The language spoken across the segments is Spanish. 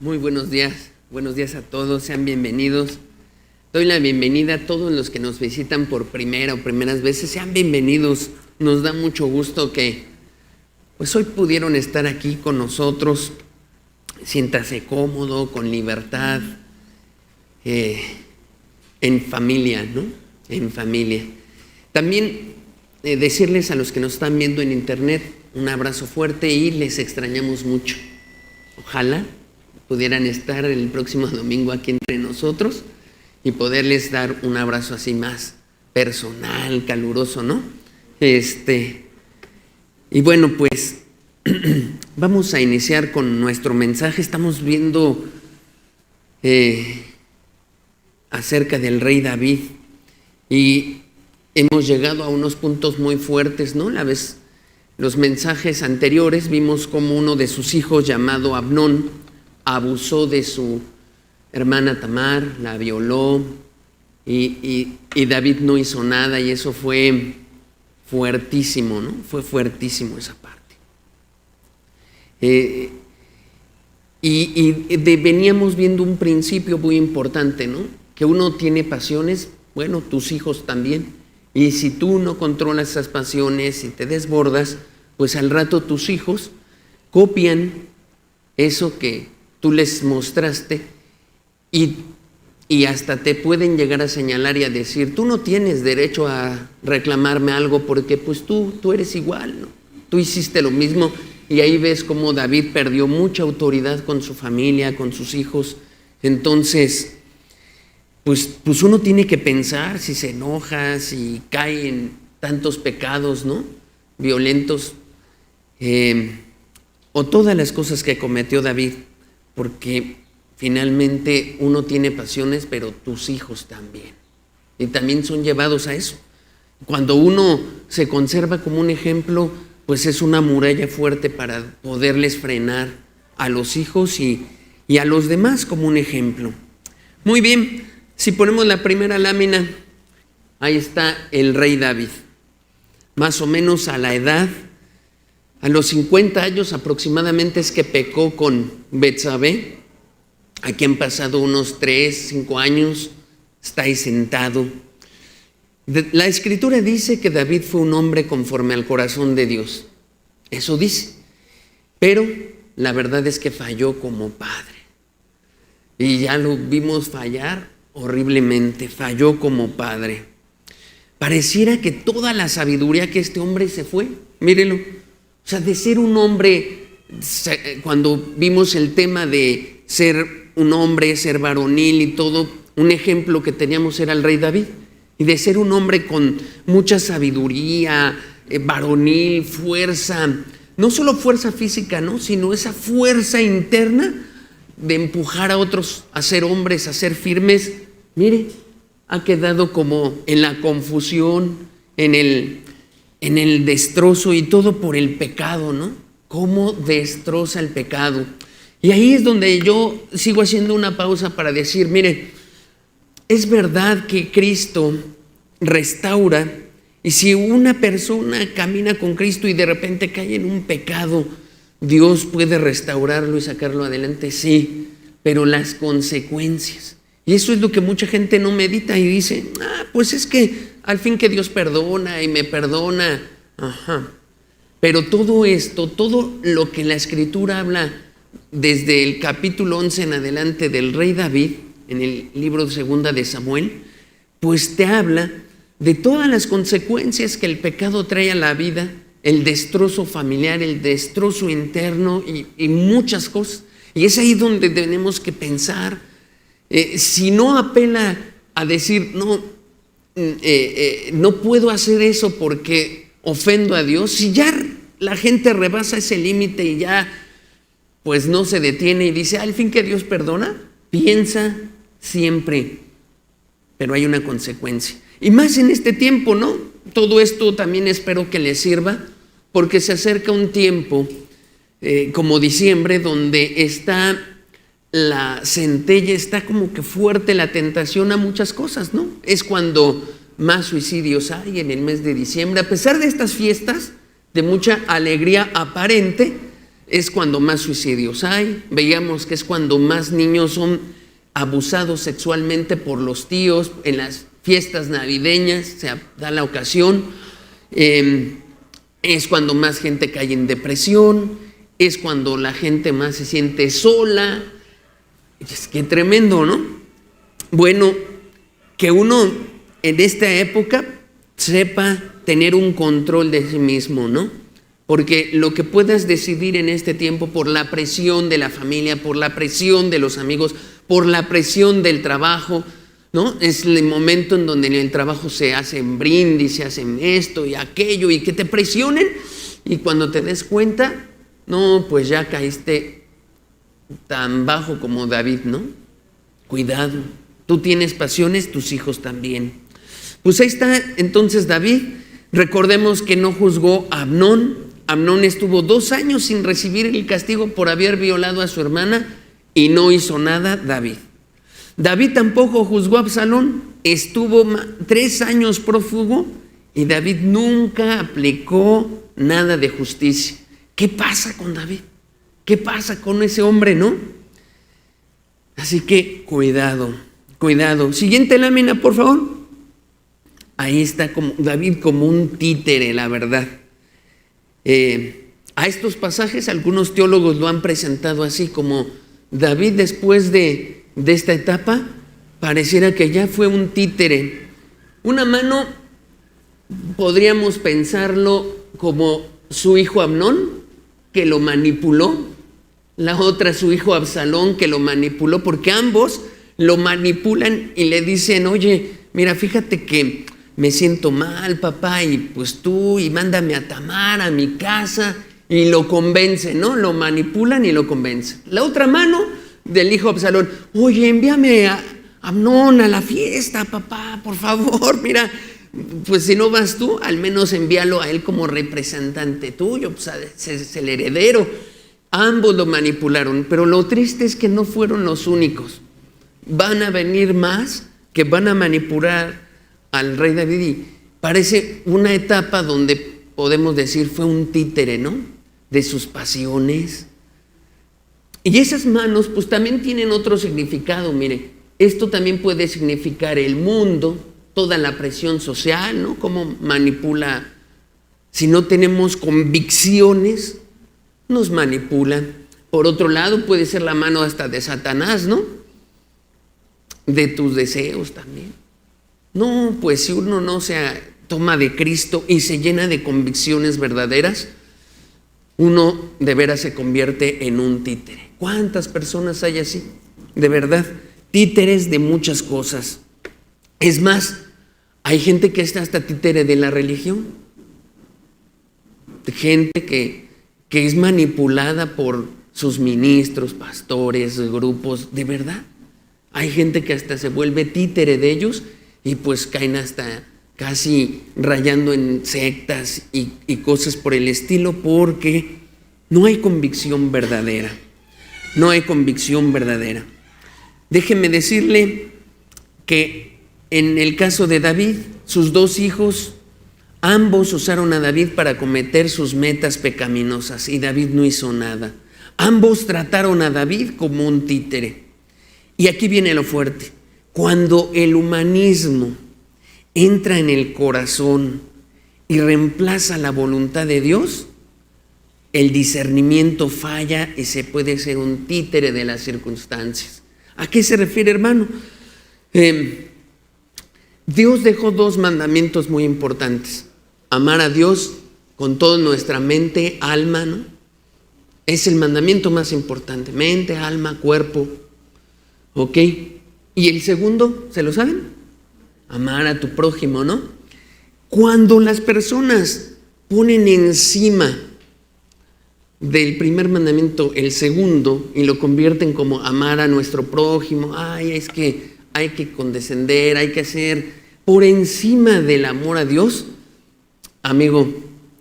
Muy buenos días a todos, sean bienvenidos. Doy la bienvenida a todos los que nos visitan por primera o primeras veces, sean bienvenidos. Nos da mucho gusto que pues hoy pudieron estar aquí con nosotros. Siéntase cómodo, con libertad, en familia, ¿no? En familia. También decirles a los que nos están viendo en internet un abrazo fuerte y les extrañamos mucho. Ojalá pudieran estar el próximo domingo aquí entre nosotros y poderles dar un abrazo así más personal, caluroso, ¿no? Y bueno, pues vamos a iniciar con nuestro mensaje. Estamos viendo acerca del rey David y hemos llegado a unos puntos muy fuertes, ¿no? Los mensajes anteriores vimos cómo uno de sus hijos, llamado Amnón, abusó de su hermana Tamar, la violó y David no hizo nada, y eso fue fuertísimo, ¿no? Fue fuertísimo esa parte. Veníamos viendo un principio muy importante, ¿no? Que uno tiene pasiones, bueno, tus hijos también, y si tú no controlas esas pasiones y te desbordas, pues al rato tus hijos copian eso que tú les mostraste y hasta te pueden llegar a señalar y a decir: tú no tienes derecho a reclamarme algo porque pues tú eres igual, ¿no? Tú hiciste lo mismo. Y ahí ves cómo David perdió mucha autoridad con su familia, con sus hijos. Entonces, pues uno tiene que pensar si se enoja, si cae en tantos pecados, ¿no? Violentos, o todas las cosas que cometió David, porque finalmente uno tiene pasiones, pero tus hijos también, y también son llevados a eso. Cuando uno se conserva como un ejemplo, pues es una muralla fuerte para poderles frenar a los hijos y a los demás como un ejemplo. Muy bien, si ponemos la primera lámina, ahí está el rey David, más o menos a los 50 años aproximadamente es que pecó con Betsabé. Aquí han pasado unos 5 años, está ahí sentado. La escritura dice que David fue un hombre conforme al corazón de Dios, eso dice, pero la verdad es que falló como padre, y ya lo vimos fallar horriblemente, falló como padre. Pareciera que toda la sabiduría que este hombre se fue, mírelo, o sea, de ser un hombre, cuando vimos el tema de ser un hombre, ser varonil y todo, un ejemplo que teníamos era el rey David. Y de ser un hombre con mucha sabiduría, varonil, fuerza, no solo fuerza física, ¿no? Sino esa fuerza interna de empujar a otros a ser hombres, a ser firmes. Mire, ha quedado como en la confusión, en el destrozo, y todo por el pecado, ¿no? Cómo destroza el pecado. Y ahí es donde yo sigo haciendo una pausa para decir, mire, es verdad que Cristo restaura, y si una persona camina con Cristo y de repente cae en un pecado, Dios puede restaurarlo y sacarlo adelante, sí, pero las consecuencias, y eso es lo que mucha gente no medita y dice: pues es que al fin que Dios perdona y me perdona, pero todo esto, todo lo que la escritura habla desde el capítulo 11 en adelante del rey David, en el libro de Segunda de Samuel, pues te habla de todas las consecuencias que el pecado trae a la vida, el destrozo familiar, el destrozo interno y muchas cosas. Y es ahí donde tenemos que pensar, si no apela a decir, no puedo hacer eso porque ofendo a Dios, si ya la gente rebasa ese límite y ya pues no se detiene y dice: al fin que Dios perdona, piensa siempre, pero hay una consecuencia. Y más en este tiempo, ¿no? Todo esto también espero que les sirva, porque se acerca un tiempo como diciembre, donde está la centella, está como que fuerte la tentación a muchas cosas, ¿no? Es cuando más suicidios hay en el mes de diciembre. A pesar de estas fiestas de mucha alegría aparente, es cuando más suicidios hay. Veíamos que es cuando más niños son abusados sexualmente por los tíos en las fiestas navideñas, se da la ocasión. Es cuando más gente cae en depresión, es cuando la gente más se siente sola. Es que tremendo, ¿no? Bueno, que uno en esta época sepa tener un control de sí mismo, ¿no? Porque lo que puedas decidir en este tiempo por la presión de la familia, por la presión de los amigos, por la presión del trabajo, ¿no? Es el momento en donde en el trabajo se hacen brindis, se hacen esto y aquello y que te presionen, y cuando te des cuenta, no, pues ya caíste tan bajo como David, ¿no? Cuidado, tú tienes pasiones, tus hijos también. Pues ahí está entonces David. Recordemos que no juzgó a Amnón. Amnón estuvo 2 años sin recibir el castigo por haber violado a su hermana y no hizo nada David. David tampoco juzgó a Absalón, estuvo 3 años prófugo y David nunca aplicó nada de justicia. ¿Qué pasa con David? ¿Qué pasa con ese hombre, no? Así que cuidado, cuidado. Siguiente lámina, por favor. Ahí está David como un títere, la verdad. A estos pasajes algunos teólogos lo han presentado así, como David después de esta etapa pareciera que ya fue un títere. Una mano podríamos pensarlo como su hijo Amnón, que lo manipuló, la otra su hijo Absalón, que lo manipuló, porque ambos lo manipulan y le dicen: oye, mira, fíjate que me siento mal, papá, y pues tú, y mándame a Tamar a mi casa, y lo convencen, ¿no? Lo manipulan y lo convencen. La otra mano del hijo Absalón: oye, envíame a Amnón a la fiesta, papá, por favor, mira, pues si no vas tú, al menos envíalo a él como representante tuyo, pues es el heredero. Ambos lo manipularon, pero lo triste es que no fueron los únicos. Van a venir más que van a manipular al rey David, y parece una etapa donde podemos decir fue un títere, ¿no? De sus pasiones. Y esas manos pues también tienen otro significado. Mire, esto también puede significar el mundo, toda la presión social, ¿no? Cómo manipula. Si no tenemos convicciones, nos manipulan. Por otro lado, puede ser la mano hasta de Satanás, ¿no? De tus deseos también. No, pues si uno no se toma de Cristo y se llena de convicciones verdaderas, uno de veras se convierte en un títere. ¿Cuántas personas hay así? De verdad, títeres de muchas cosas. Es más, hay gente que está hasta títere de la religión. Gente que es manipulada por sus ministros, pastores, grupos. De verdad, hay gente que hasta se vuelve títere de ellos y pues caen hasta casi rayando en sectas y cosas por el estilo, porque no hay convicción verdadera. No hay convicción verdadera. Déjeme decirle que en el caso de David, sus 2 hijos, ambos usaron a David para cometer sus metas pecaminosas y David no hizo nada. Ambos trataron a David como un títere. Y aquí viene lo fuerte. Cuando el humanismo entra en el corazón y reemplaza la voluntad de Dios, el discernimiento falla y se puede ser un títere de las circunstancias. ¿A qué se refiere, hermano? Dios dejó 2 mandamientos muy importantes. Amar a Dios con toda nuestra mente, alma, ¿no? Es el mandamiento más importante. Mente, alma, cuerpo. ¿Ok? Y el segundo, ¿se lo saben? Amar a tu prójimo, ¿no? Cuando las personas ponen encima del primer mandamiento el segundo y lo convierten como amar a nuestro prójimo, ay, es que hay que condescender, hay que hacer por encima del amor a Dios, amigo,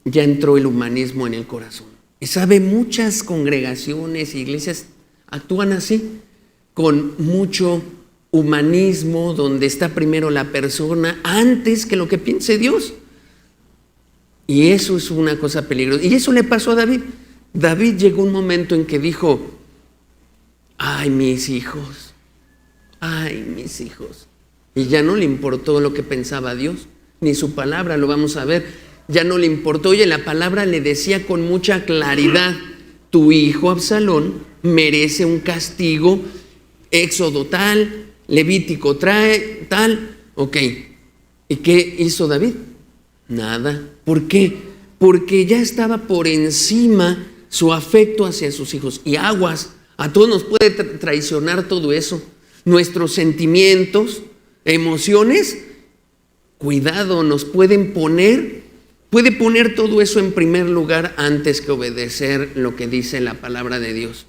ya entró el humanismo en el corazón. Y sabe, muchas congregaciones, iglesias actúan así, con mucho humanismo, donde está primero la persona antes que lo que piense Dios. Y eso es una cosa peligrosa. Y eso le pasó a David. David llegó un momento en que dijo: ay, mis hijos, y ya no le importó lo que pensaba Dios, ni su palabra, lo vamos a ver, ya no le importó. Oye, la palabra le decía con mucha claridad: tu hijo Absalón merece un castigo. Éxodo tal, Levítico trae tal, ok. ¿Y qué hizo David? Nada. ¿Por qué? Porque ya estaba por encima su afecto hacia sus hijos. Y aguas, a todos nos puede traicionar todo eso. Nuestros sentimientos, emociones, cuidado, nos puede poner todo eso en primer lugar antes que obedecer lo que dice la palabra de Dios.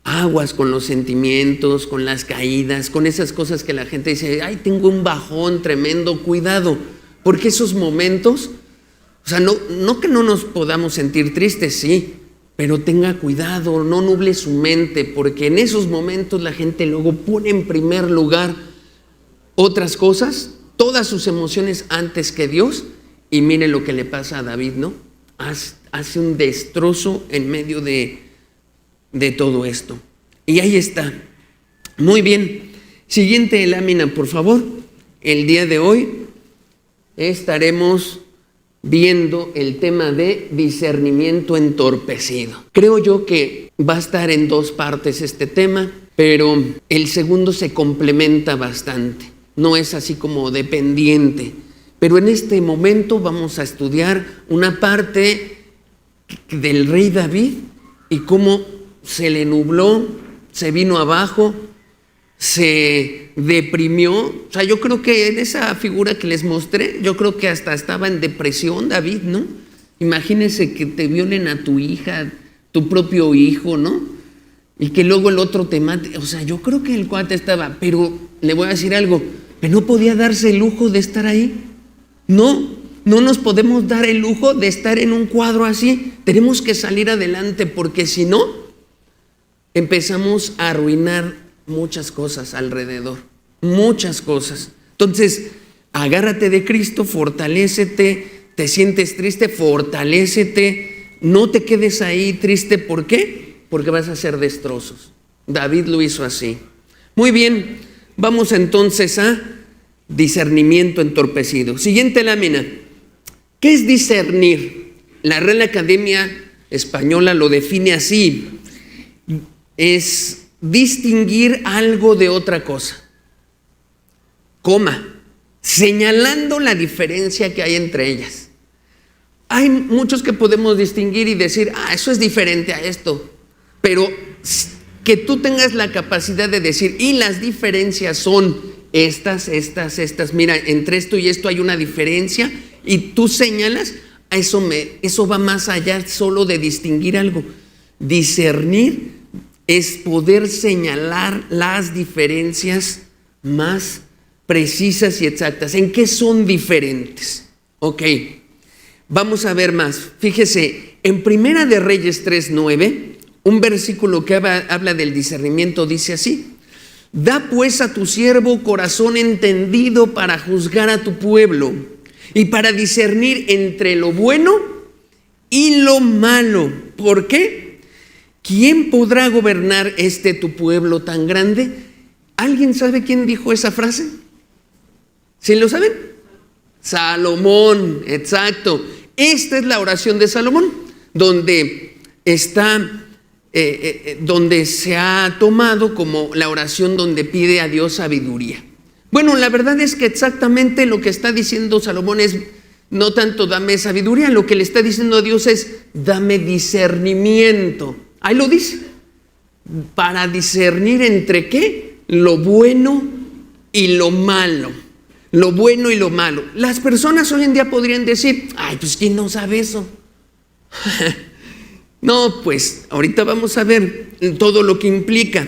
Aguas con los sentimientos, con las caídas, con esas cosas que la gente dice: ay, tengo un bajón tremendo. Cuidado, porque esos momentos, o sea, no que no nos podamos sentir tristes, sí, pero tenga cuidado, no nuble su mente, porque en esos momentos la gente luego pone en primer lugar otras cosas, todas sus emociones antes que Dios. Y mire lo que le pasa a David, ¿no? Hace un destrozo en medio de todo esto. Y ahí está. Muy bien. Siguiente lámina, por favor. El día de hoy estaremos viendo el tema de discernimiento entorpecido. Creo yo que va a estar en dos partes este tema, pero el segundo se complementa bastante. No es así como dependiente. Pero en este momento vamos a estudiar una parte del rey David y cómo se le nubló, se vino abajo, se deprimió. O sea, yo creo que en esa figura que les mostré, yo creo que hasta estaba en depresión David, ¿no? Imagínense que te violen a tu hija, tu propio hijo, ¿no? Y que luego el otro te mate. O sea, yo creo que el cuate estaba, pero le voy a decir algo, pero no podía darse el lujo de estar ahí. No nos podemos dar el lujo de estar en un cuadro así. Tenemos que salir adelante, porque si no, empezamos a arruinar muchas cosas alrededor, muchas cosas. Entonces, agárrate de Cristo, fortalécete. Te sientes triste, fortalécete. No te quedes ahí triste. ¿Por qué? Porque vas a hacer destrozos. David lo hizo así. Muy bien, vamos entonces a discernimiento entorpecido. Siguiente lámina. ¿Qué es discernir? La Real Academia Española lo define así: es distinguir algo de otra cosa, señalando la diferencia que hay entre ellas. Hay muchos que podemos distinguir y decir: eso es diferente a esto, pero que tú tengas la capacidad de decir: y las diferencias son estas, mira, entre esto y esto hay una diferencia, y tú señalas, eso va más allá solo de distinguir algo. Discernir es poder señalar las diferencias más precisas y exactas. ¿En qué son diferentes? Ok, vamos a ver más. Fíjese, en Primera de Reyes 3:9, un versículo que habla del discernimiento dice así: da pues a tu siervo corazón entendido para juzgar a tu pueblo y para discernir entre lo bueno y lo malo. ¿Por qué? ¿Quién podrá gobernar tu pueblo tan grande? ¿Alguien sabe quién dijo esa frase? ¿Sí lo saben? Salomón, exacto. Esta es la oración de Salomón, donde está donde se ha tomado como la oración donde pide a Dios sabiduría. Bueno, la verdad es que exactamente lo que está diciendo Salomón es no tanto dame sabiduría, lo que le está diciendo a Dios es dame discernimiento. Ahí lo dice, para discernir entre ¿qué? Lo bueno y lo malo. Lo bueno y lo malo. Las personas hoy en día podrían decir: ay, pues ¿quién no sabe eso? No, pues ahorita vamos a ver todo lo que implica.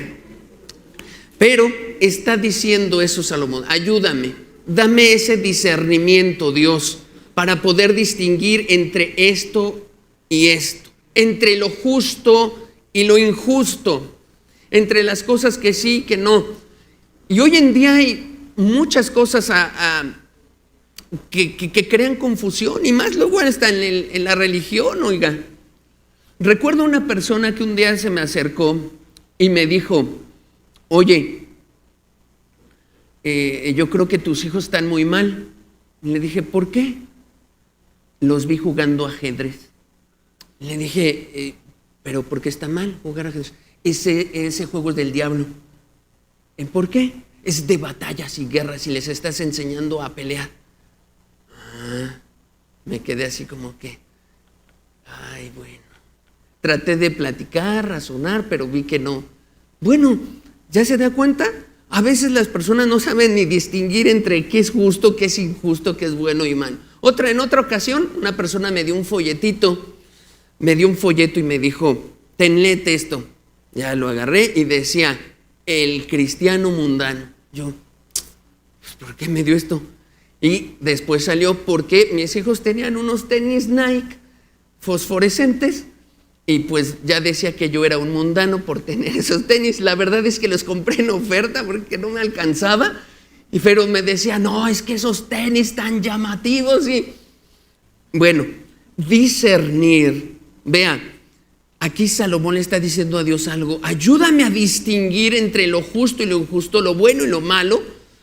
Pero está diciendo eso Salomón: ayúdame, dame ese discernimiento, Dios, para poder distinguir entre esto y esto, entre lo justo y lo injusto, entre las cosas que sí y que no. Y hoy en día hay muchas cosas que crean confusión, y más luego está en la religión, oiga. Recuerdo una persona que un día se me acercó y me dijo, oye, yo creo que tus hijos están muy mal. Y le dije, ¿por qué? Los vi jugando ajedrez. Le dije, ¿pero por qué está mal jugar ajedrez? Ese juego es del diablo. ¿Por qué? Es de batallas y guerras y les estás enseñando a pelear. Me quedé así como que, ay, bueno. Traté de platicar, razonar, pero vi que no. Bueno, ¿ya se da cuenta? A veces las personas no saben ni distinguir entre qué es justo, qué es injusto, qué es bueno y malo. En otra ocasión, una persona me dio un folleto y me dijo, léete esto. Ya lo agarré y decía, el cristiano mundano. Yo, pues, ¿por qué me dio esto? Y después salió porque mis hijos tenían unos tenis Nike fosforescentes y pues ya decía que yo era un mundano por tener esos tenis. La verdad es que los compré en oferta porque no me alcanzaba. Pero me decía, no, es que esos tenis tan llamativos. Y bueno, discernir. Vean, aquí Salomón le está diciendo a Dios algo. Ayúdame a distinguir entre lo justo y lo injusto, lo bueno y lo malo.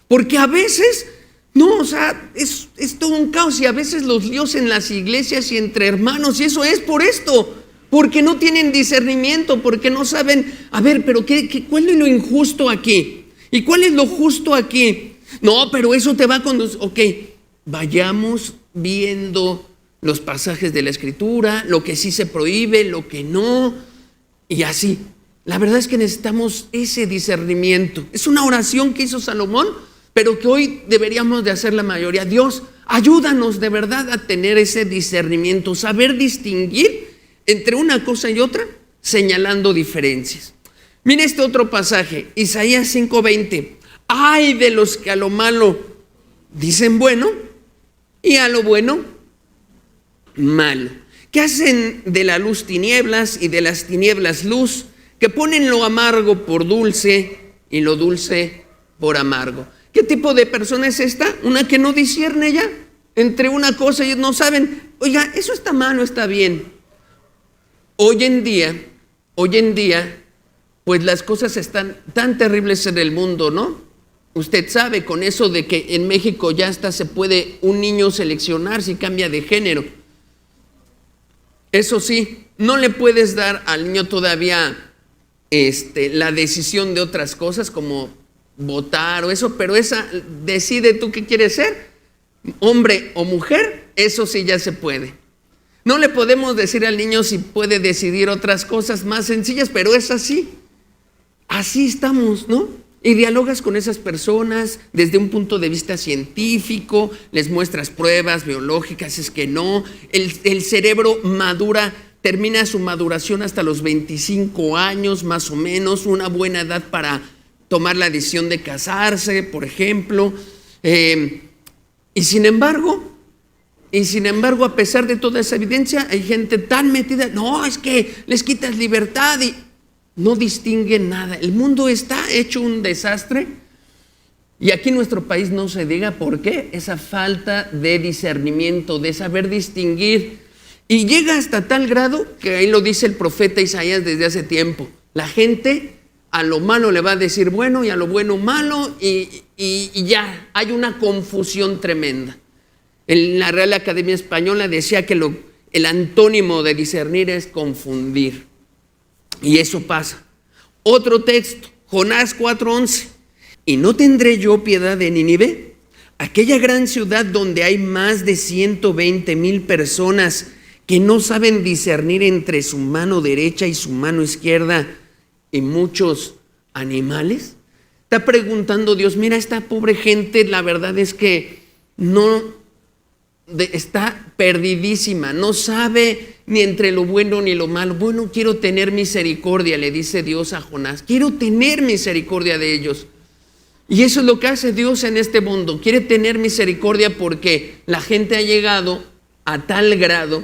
Porque a veces, no, o sea, es todo un caos. Y a veces los líos en las iglesias y entre hermanos. Y eso es por esto. Porque no tienen discernimiento, porque no saben, a ver, pero ¿cuál es lo injusto aquí? ¿Y cuál es lo justo aquí? No, pero eso te va a conducir. Ok, vayamos viendo los pasajes de la Escritura, lo que sí se prohíbe, lo que no, y así. La verdad es que necesitamos ese discernimiento. Es una oración que hizo Salomón, pero que hoy deberíamos de hacer la mayoría. Dios, ayúdanos de verdad a tener ese discernimiento, saber distinguir entre una cosa y otra, señalando diferencias. Mira este otro pasaje, Isaías 5:20. Ay de los que a lo malo dicen bueno y a lo bueno malo, que hacen de la luz tinieblas y de las tinieblas luz, que ponen lo amargo por dulce y lo dulce por amargo. ¿Qué tipo de persona es esta? Una que no discierne ya entre una cosa y no saben, oiga, eso está mal o está bien. Hoy en día, pues las cosas están tan terribles en el mundo, ¿no? Usted sabe con eso de que en México ya hasta se puede un niño seleccionar si cambia de género. Eso sí, no le puedes dar al niño todavía la decisión de otras cosas como votar o eso, pero esa, decide tú qué quieres ser, hombre o mujer, eso sí ya se puede. No le podemos decir al niño si puede decidir otras cosas más sencillas, pero es así. Así estamos, ¿no? Y dialogas con esas personas desde un punto de vista científico, les muestras pruebas biológicas, es que no. El cerebro termina su maduración hasta los 25 años, más o menos, una buena edad para tomar la decisión de casarse, por ejemplo. Y sin embargo, a pesar de toda esa evidencia, hay gente tan metida, no, es que les quitas libertad y no distinguen nada. El mundo está hecho un desastre y aquí en nuestro país no se diga por qué, esa falta de discernimiento, de saber distinguir. Y llega hasta tal grado que ahí lo dice el profeta Isaías desde hace tiempo. La gente a lo malo le va a decir bueno y a lo bueno malo y ya hay una confusión tremenda. En la Real Academia Española decía que el antónimo de discernir es confundir. Y eso pasa. Otro texto, Jonás 4:11. ¿Y no tendré yo piedad de Nínive? Aquella gran ciudad donde hay más de 120,000 personas que no saben discernir entre su mano derecha y su mano izquierda y muchos animales. Está preguntando Dios, mira, esta pobre gente, la verdad es que está perdidísima, no sabe ni entre lo bueno ni lo malo. Bueno, quiero tener misericordia, le dice Dios a Jonás, quiero tener misericordia de ellos. Y eso es lo que hace Dios en este mundo, quiere tener misericordia porque la gente ha llegado a tal grado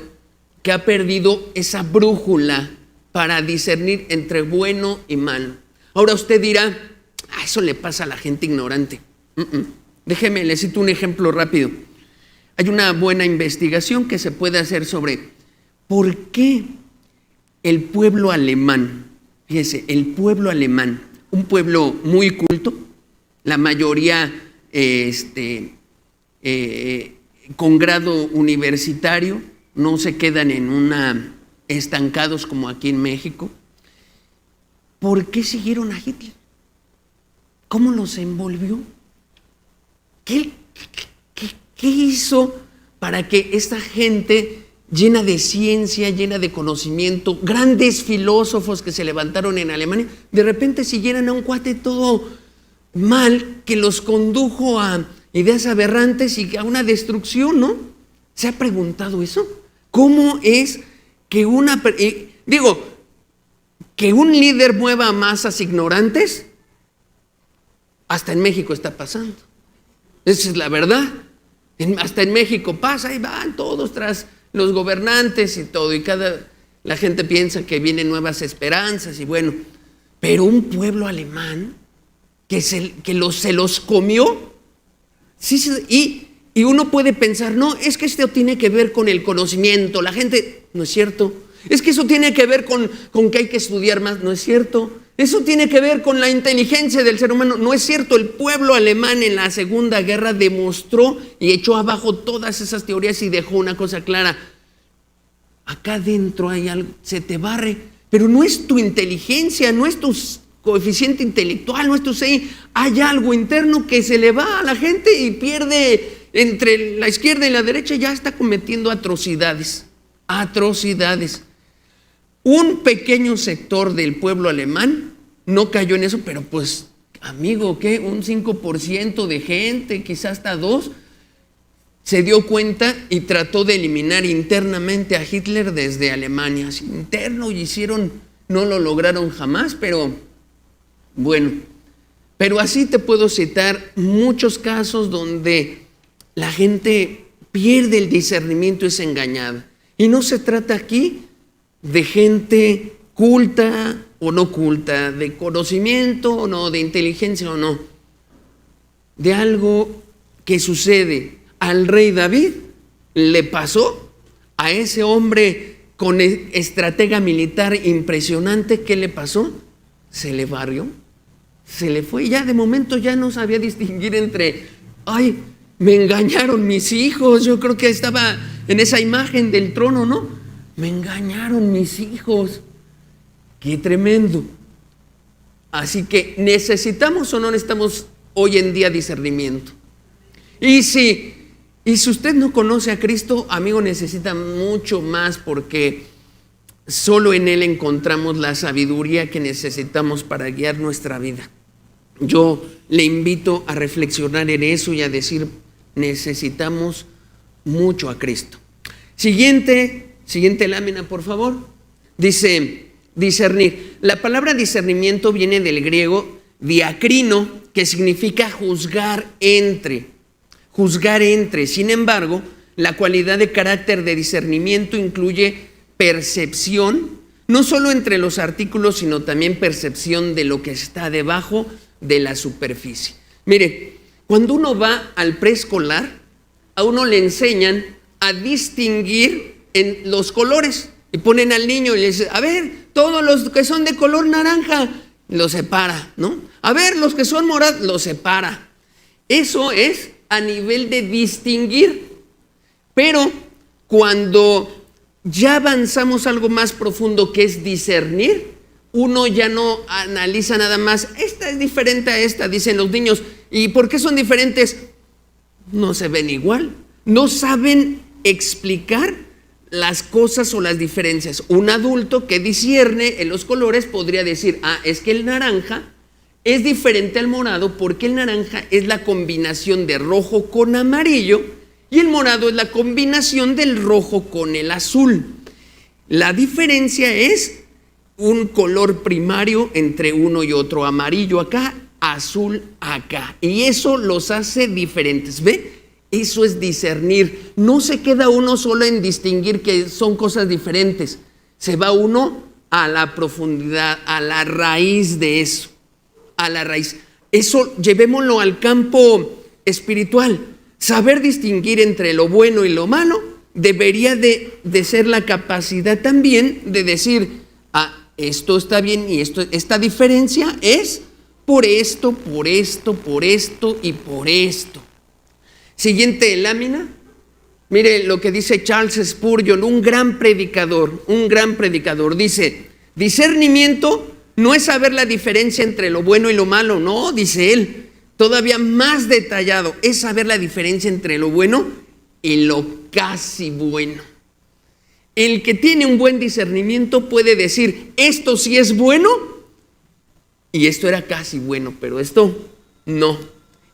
que ha perdido esa brújula para discernir entre bueno y malo. Ahora usted dirá, eso le pasa a la gente ignorante. Déjeme, le cito un ejemplo rápido. Hay una buena investigación que se puede hacer sobre por qué el pueblo alemán. Fíjese, el pueblo alemán, un pueblo muy culto, la mayoría con grado universitario, no se quedan estancados como aquí en México. ¿Por qué siguieron a Hitler? ¿Cómo los envolvió? ¿Qué hizo para que esta gente llena de ciencia, llena de conocimiento, grandes filósofos que se levantaron en Alemania, de repente siguieran a un cuate todo mal que los condujo a ideas aberrantes y a una destrucción, ¿no? ¿Se ha preguntado eso? ¿Cómo es que que un líder mueva a masas ignorantes? Hasta en México está pasando. Esa es la verdad. Hasta en México pasa y van todos tras los gobernantes y todo. Y la gente piensa que vienen nuevas esperanzas y bueno. Pero un pueblo alemán que se los comió. Sí, y uno puede pensar, no, es que esto tiene que ver con el conocimiento. La gente, no es cierto. Es que eso tiene que ver con que hay que estudiar más. No es cierto. Eso tiene que ver con la inteligencia del ser humano. No es cierto. El pueblo alemán en la Segunda Guerra demostró y echó abajo todas esas teorías y dejó una cosa clara. Acá adentro hay algo, se te barre, pero no es tu inteligencia, no es tu coeficiente intelectual, no es tu CI. Hay algo interno que se le va a la gente y pierde entre la izquierda y la derecha, ya está cometiendo atrocidades. Un pequeño sector del pueblo alemán no cayó en eso, pero pues, amigo, ¿qué? Un 5% de gente, quizás hasta 2%, se dio cuenta y trató de eliminar internamente a Hitler desde Alemania. Así, interno, y no lo lograron jamás, pero bueno. Pero así te puedo citar muchos casos donde la gente pierde el discernimiento y es engañada. Y no se trata aquí de gente culta o no culta, de conocimiento o no, de inteligencia o no, de algo que sucede. Al rey David le pasó, a ese hombre con estratega militar impresionante, ¿qué le pasó? Se le barrió, se le fue, ya de momento ya no sabía distinguir entre, ay, me engañaron mis hijos, yo creo que estaba en esa imagen del trono, ¿no? Me engañaron mis hijos. Qué tremendo. Así que necesitamos o no necesitamos hoy en día discernimiento. Y si usted no conoce a Cristo, amigo, necesita mucho más, porque solo en Él encontramos la sabiduría que necesitamos para guiar nuestra vida. Yo le invito a reflexionar en eso y a decir, necesitamos mucho a Cristo. Siguiente lámina, por favor. Dice, discernir. La palabra discernimiento viene del griego diacrino, que significa juzgar entre. Sin embargo, la cualidad de carácter de discernimiento incluye percepción, no solo entre los artículos, sino también percepción de lo que está debajo de la superficie. Mire, cuando uno va al preescolar, a uno le enseñan a distinguir en los colores y ponen al niño y le dicen, a ver, todos los que son de color naranja, los separa, ¿no? A ver, los que son morados, los separa. Eso es a nivel de distinguir. Pero cuando ya avanzamos algo más profundo, que es discernir, uno ya no analiza nada más, esta es diferente a esta, dicen los niños. ¿Y por qué son diferentes? No se ven igual, no saben explicar las cosas o las diferencias. Un adulto que discierne en los colores podría decir, es que el naranja es diferente al morado porque el naranja es la combinación de rojo con amarillo y el morado es la combinación del rojo con el azul. La diferencia es un color primario entre uno y otro, amarillo acá, azul acá, y eso los hace diferentes. ¿Ve? Eso es discernir. No se queda uno solo en distinguir que son cosas diferentes, se va uno a la profundidad, a la raíz de eso, a la raíz. Eso llevémoslo al campo espiritual. Saber distinguir entre lo bueno y lo malo debería de ser la capacidad también de decir, esto está bien y esta diferencia es por esto, por esto, por esto y por esto. Siguiente lámina. Mire lo que dice Charles Spurgeon, un gran predicador. Dice, discernimiento no es saber la diferencia entre lo bueno y lo malo, no, dice él, todavía más detallado, es saber la diferencia entre lo bueno y lo casi bueno. El que tiene un buen discernimiento puede decir, esto sí es bueno y esto era casi bueno, pero esto no.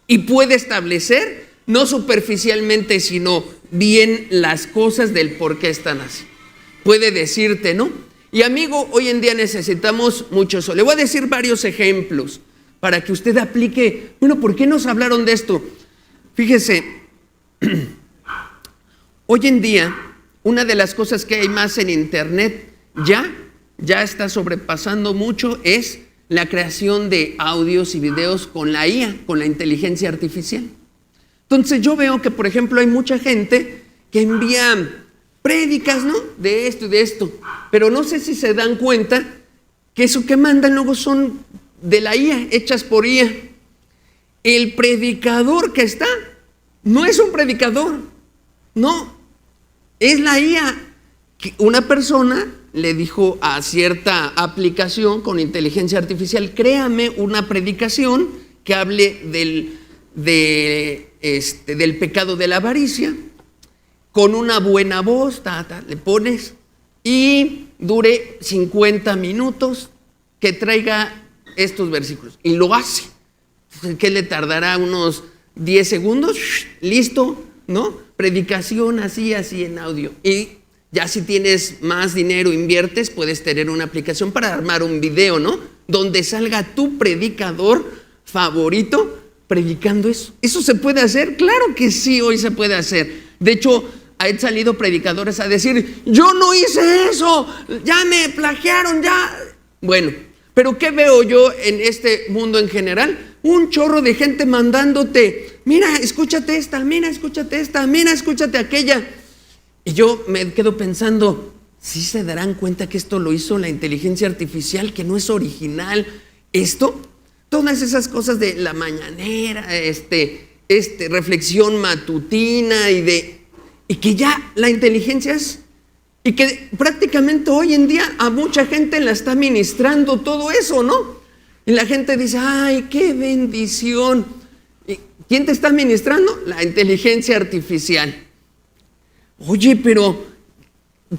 Y puede establecer, no superficialmente, sino bien las cosas del por qué están así. Puede decirte, ¿no? Y amigo, hoy en día necesitamos mucho eso. Le voy a decir varios ejemplos para que usted aplique. Bueno, ¿por qué nos hablaron de esto? Fíjese, hoy en día, una de las cosas que hay más en internet, ya está sobrepasando mucho, es la creación de audios y videos con la IA, con la inteligencia artificial. Entonces yo veo que, por ejemplo, hay mucha gente que envía prédicas, ¿no? De esto y de esto, pero no sé si se dan cuenta que eso que mandan luego son de la IA, hechas por IA. El predicador que está, no es un predicador, no, es la IA. Una persona le dijo a cierta aplicación con inteligencia artificial, créame una predicación que hable del pecado de la avaricia, con una buena voz, le pones, y dure 50 minutos, que traiga estos versículos. Y lo hace. ¿Qué le tardará? Unos 10 segundos, listo, ¿no? Predicación así en audio. Y ya si tienes más dinero, inviertes, puedes tener una aplicación para armar un video, ¿no? Donde salga tu predicador favorito predicando eso. ¿Eso se puede hacer? Claro que sí, hoy se puede hacer. De hecho, han salido predicadores a decir, yo no hice eso, ya me plagiaron, ya. Bueno, pero ¿qué veo yo en este mundo en general? Un chorro de gente mandándote, mira, escúchate esta, mira, escúchate esta, mira, escúchate aquella. Y yo me quedo pensando, ¿sí se darán cuenta que esto lo hizo la inteligencia artificial, que no es original? Esto, todas esas cosas de la mañanera, reflexión matutina y que ya la inteligencia es, y que prácticamente hoy en día a mucha gente la está ministrando todo eso, ¿no? Y la gente dice, ay, qué bendición. ¿Y quién te está ministrando? La inteligencia artificial. Oye, pero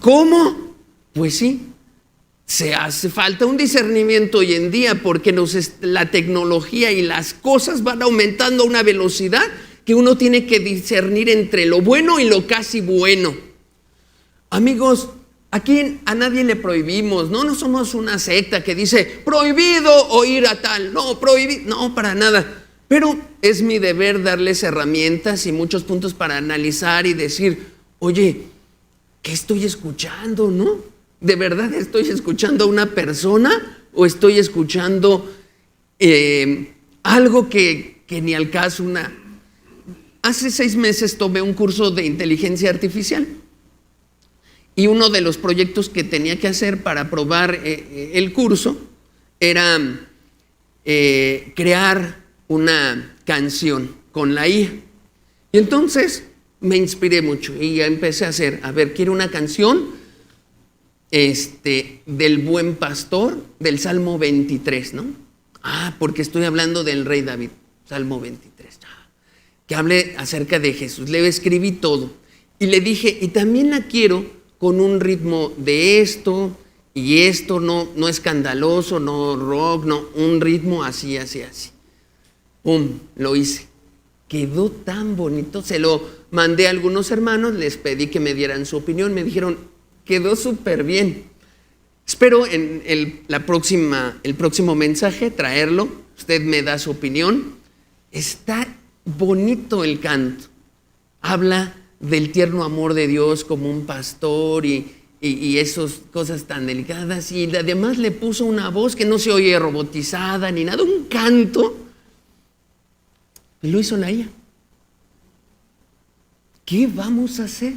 ¿cómo? Pues sí, se hace falta un discernimiento hoy en día porque la tecnología y las cosas van aumentando a una velocidad que uno tiene que discernir entre lo bueno y lo casi bueno. Amigos, aquí a nadie le prohibimos, no somos una secta que dice prohibido oír a tal, no, prohibido, no, para nada. Pero es mi deber darles herramientas y muchos puntos para analizar y decir, oye, ¿qué estoy escuchando, no? ¿De verdad estoy escuchando a una persona o estoy escuchando algo que ni al caso? Hace 6 meses tomé un curso de inteligencia artificial y uno de los proyectos que tenía que hacer para aprobar el curso era crear una canción con la IA. Y entonces me inspiré mucho y ya empecé a hacer, quiero una canción del buen pastor del Salmo 23, ¿no? Porque estoy hablando del rey David, Salmo 23, que hable acerca de Jesús. Le escribí todo y le dije, y también la quiero con un ritmo de esto y esto, no escandaloso, no rock, no, un ritmo así. ¡Pum! Lo hice. Quedó tan bonito, se lo mandé a algunos hermanos, les pedí que me dieran su opinión, me dijeron, quedó súper bien. Espero en el próximo mensaje traerlo, usted me da su opinión. Está bonito el canto, habla del tierno amor de Dios como un pastor y esas cosas tan delicadas, y además le puso una voz que no se oye robotizada ni nada, un canto, y lo hizo la IA. ¿Qué vamos a hacer?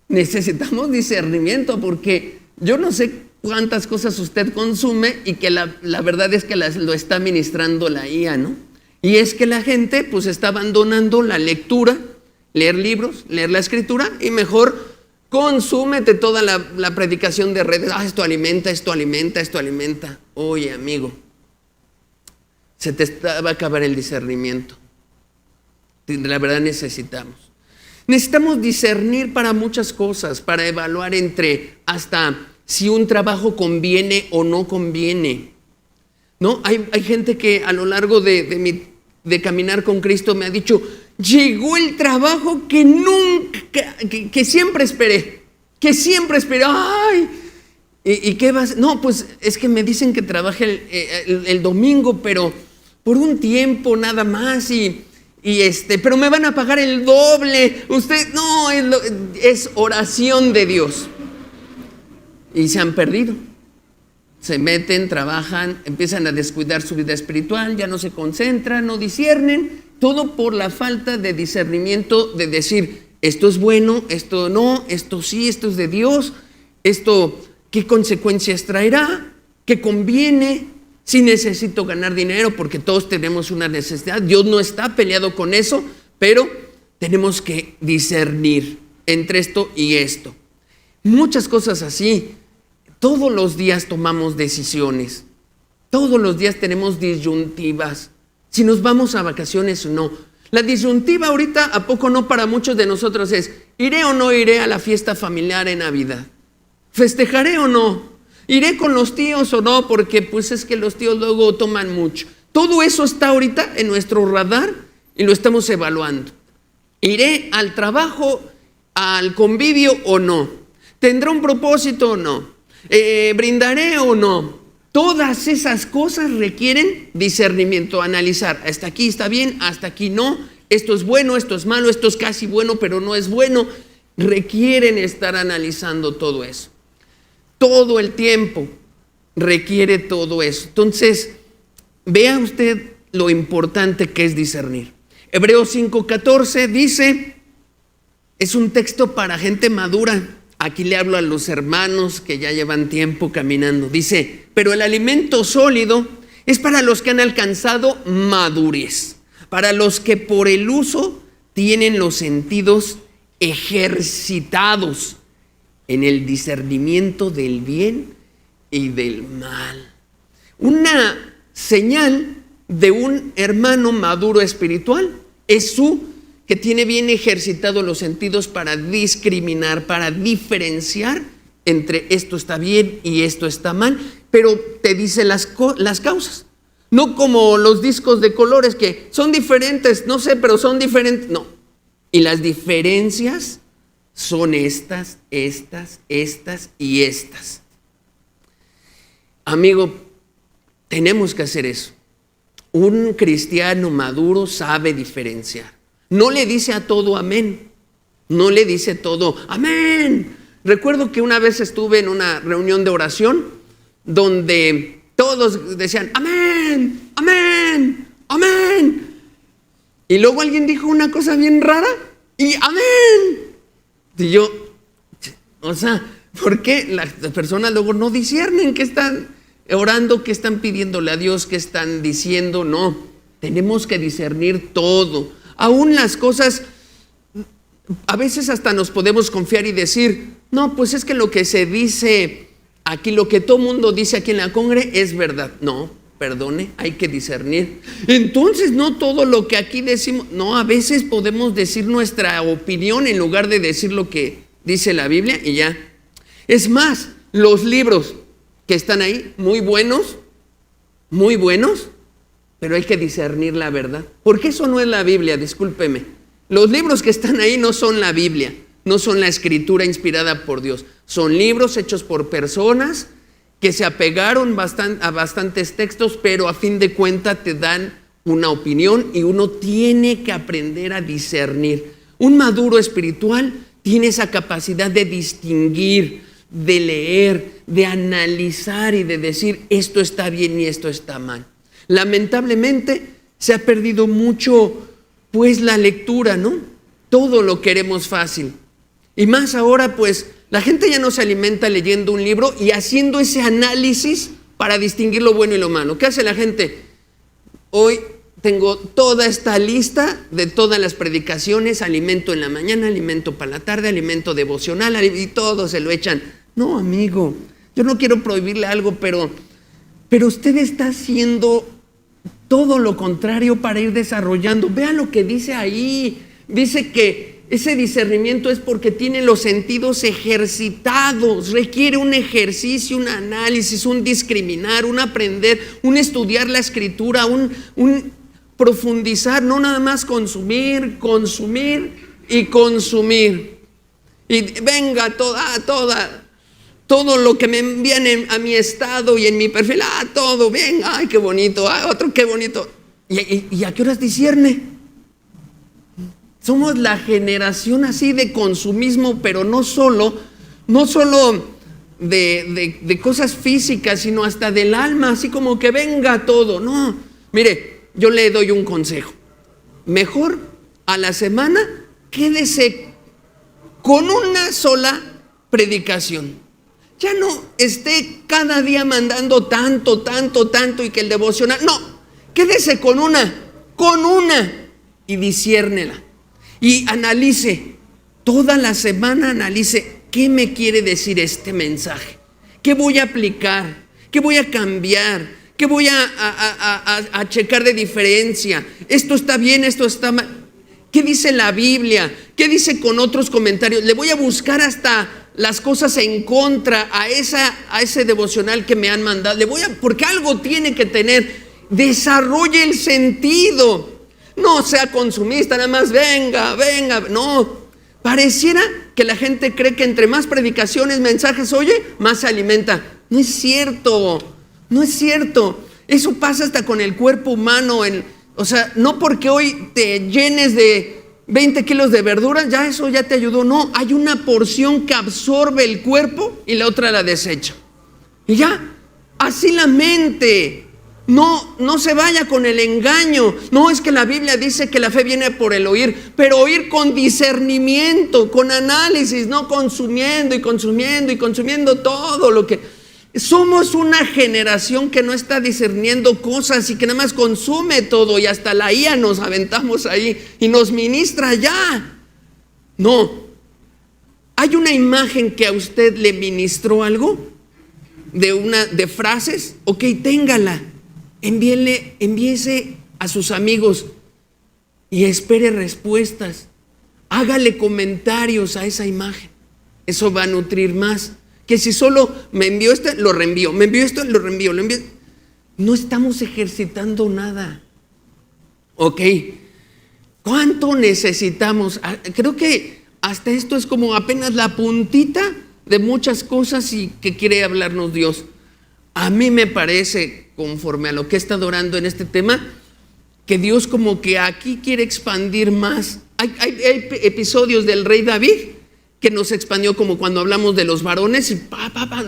Necesitamos discernimiento porque yo no sé cuántas cosas usted consume y que la verdad es que lo está administrando la IA, ¿no? Y es que la gente pues está abandonando la lectura, leer libros, leer la escritura, y mejor consúmete toda la predicación de redes. Esto alimenta, esto alimenta, esto alimenta. Oye, amigo, se te va a acabar el discernimiento. La verdad necesitamos discernir para muchas cosas, para evaluar entre hasta si un trabajo conviene o no conviene, ¿no? Hay gente que a lo largo de caminar con Cristo me ha dicho: llegó el trabajo que nunca, que siempre esperé, ¡ay! ¿Y qué vas? No, pues es que me dicen que trabaje el domingo, pero por un tiempo nada más, pero me van a pagar el doble. Usted, no, es oración de Dios. Y se han perdido. Se meten, trabajan, empiezan a descuidar su vida espiritual, ya no se concentran, no disciernen, todo por la falta de discernimiento de decir: esto es bueno, esto no, esto sí, esto es de Dios, esto qué consecuencias traerá, qué conviene, si necesito ganar dinero, porque todos tenemos una necesidad. Dios no está peleado con eso, pero tenemos que discernir entre esto y esto. Muchas cosas así. Todos los días tomamos decisiones. Todos los días tenemos disyuntivas. Si nos vamos a vacaciones o no. La disyuntiva ahorita, ¿a poco no? Para muchos de nosotros es: ¿iré o no iré a la fiesta familiar en Navidad? ¿Festejaré o no? ¿Iré con los tíos o no? Porque pues es que los tíos luego toman mucho. Todo eso está ahorita en nuestro radar y lo estamos evaluando. ¿Iré al trabajo, al convivio o no? ¿Tendrá un propósito o no? ¿Brindaré o no? Todas esas cosas requieren discernimiento, analizar. Hasta aquí está bien, hasta aquí no. Esto es bueno, esto es malo, esto es casi bueno, pero no es bueno. Requieren estar analizando todo eso. Todo el tiempo requiere todo eso. Entonces, vea usted lo importante que es discernir. Hebreos 5:14 dice, es un texto para gente madura. Aquí le hablo a los hermanos que ya llevan tiempo caminando. Dice: pero el alimento sólido es para los que han alcanzado madurez, para los que por el uso tienen los sentidos ejercitados en el discernimiento del bien y del mal. Una señal de un hermano maduro espiritual es que tiene bien ejercitados los sentidos para discriminar, para diferenciar entre esto está bien y esto está mal, pero te dice las causas. No como los discos de colores que son diferentes, no sé, pero son diferentes. No. Y las diferencias son estas y estas. Amigo, tenemos que hacer eso. Un cristiano maduro sabe diferenciar. No le dice a todo amén. No le dice todo amén. Recuerdo que una vez estuve en una reunión de oración donde todos decían amén, amén, amén. Y luego alguien dijo una cosa bien rara y amén. Y yo, o sea, ¿por qué las personas luego no disciernen qué están orando, qué están pidiéndole a Dios, qué están diciendo? No, tenemos que discernir todo. Aún las cosas, a veces hasta nos podemos confiar y decir, no, pues es que lo que se dice aquí, lo que todo mundo dice aquí en la congre es verdad. No, perdone, hay que discernir. Entonces no todo lo que aquí decimos, no, a veces podemos decir nuestra opinión en lugar de decir lo que dice la Biblia y ya. Es más, los libros que están ahí, muy buenos, pero hay que discernir la verdad. Porque eso no es la Biblia, discúlpeme. Los libros que están ahí no son la Biblia, no son la escritura inspirada por Dios. Son libros hechos por personas que se apegaron a bastantes textos, pero a fin de cuentas te dan una opinión y uno tiene que aprender a discernir. Un maduro espiritual tiene esa capacidad de distinguir, de leer, de analizar y de decir esto está bien y esto está mal. Lamentablemente se ha perdido mucho pues la lectura, ¿no? Todo lo queremos fácil. Y más ahora pues La gente ya no se alimenta leyendo un libro y haciendo ese análisis para distinguir lo bueno y lo malo. ¿Qué hace la gente? Hoy tengo toda esta lista de todas las predicaciones, alimento en la mañana, alimento para la tarde, alimento devocional, y todo se lo echan. No, amigo, yo no quiero prohibirle algo, pero usted está haciendo todo lo contrario para ir desarrollando. Vea lo que dice ahí. Dice que ese discernimiento es porque tiene los sentidos ejercitados, requiere un ejercicio, un análisis, un discriminar, un aprender, un estudiar la escritura, un profundizar, no nada más consumir y consumir. Y venga todo lo que me envían a mi estado y en mi perfil, todo, bien, ay, qué bonito, otro, qué bonito. ¿Y a qué horas discierne? Somos la generación así de consumismo, pero no solo de cosas físicas, sino hasta del alma, así como que venga todo. No, mire, yo le doy un consejo. Mejor a la semana quédese con una sola predicación. Ya no esté cada día mandando tanto y que el devocional. No, quédese con una y disciérnela. Y analice, toda la semana analice qué me quiere decir este mensaje, qué voy a aplicar, qué voy a cambiar, qué voy a checar de diferencia, esto está bien, esto está mal, qué dice la Biblia, qué dice con otros comentarios. Le voy a buscar hasta las cosas en contra a ese devocional que me han mandado. Porque algo tiene que tener. Desarrolle el sentido. No sea consumista, nada más venga. No, pareciera que la gente cree que entre más predicaciones, mensajes oye, más se alimenta. No es cierto. Eso pasa hasta con el cuerpo humano. O sea, no porque hoy te llenes de 20 kilos de verduras, ya eso ya te ayudó. No, hay una porción que absorbe el cuerpo y la otra la desecha. Y ya, así la mente. No se vaya con el engaño. No, es que la Biblia dice que la fe viene por el oír, pero oír con discernimiento, con análisis, no consumiendo todo lo que... Somos una generación que no está discerniendo cosas y que nada más consume todo, y hasta la IA nos aventamos ahí y nos ministra ya. No. ¿Hay una imagen que a usted le ministró algo? De frases. Ok, téngala. Envíese a sus amigos y espere respuestas. Hágale comentarios a esa imagen. Eso va a nutrir más que si solo me envió esto, lo reenvío, me envió esto, lo reenvío, No estamos ejercitando nada. Ok, ¿cuánto necesitamos? Creo que hasta esto es como apenas la puntita de muchas cosas y que quiere hablarnos Dios. A mí me parece, conforme a lo que he estado orando en este tema, que Dios como que aquí quiere expandir más. Hay episodios del rey David que nos expandió, como cuando hablamos de los varones y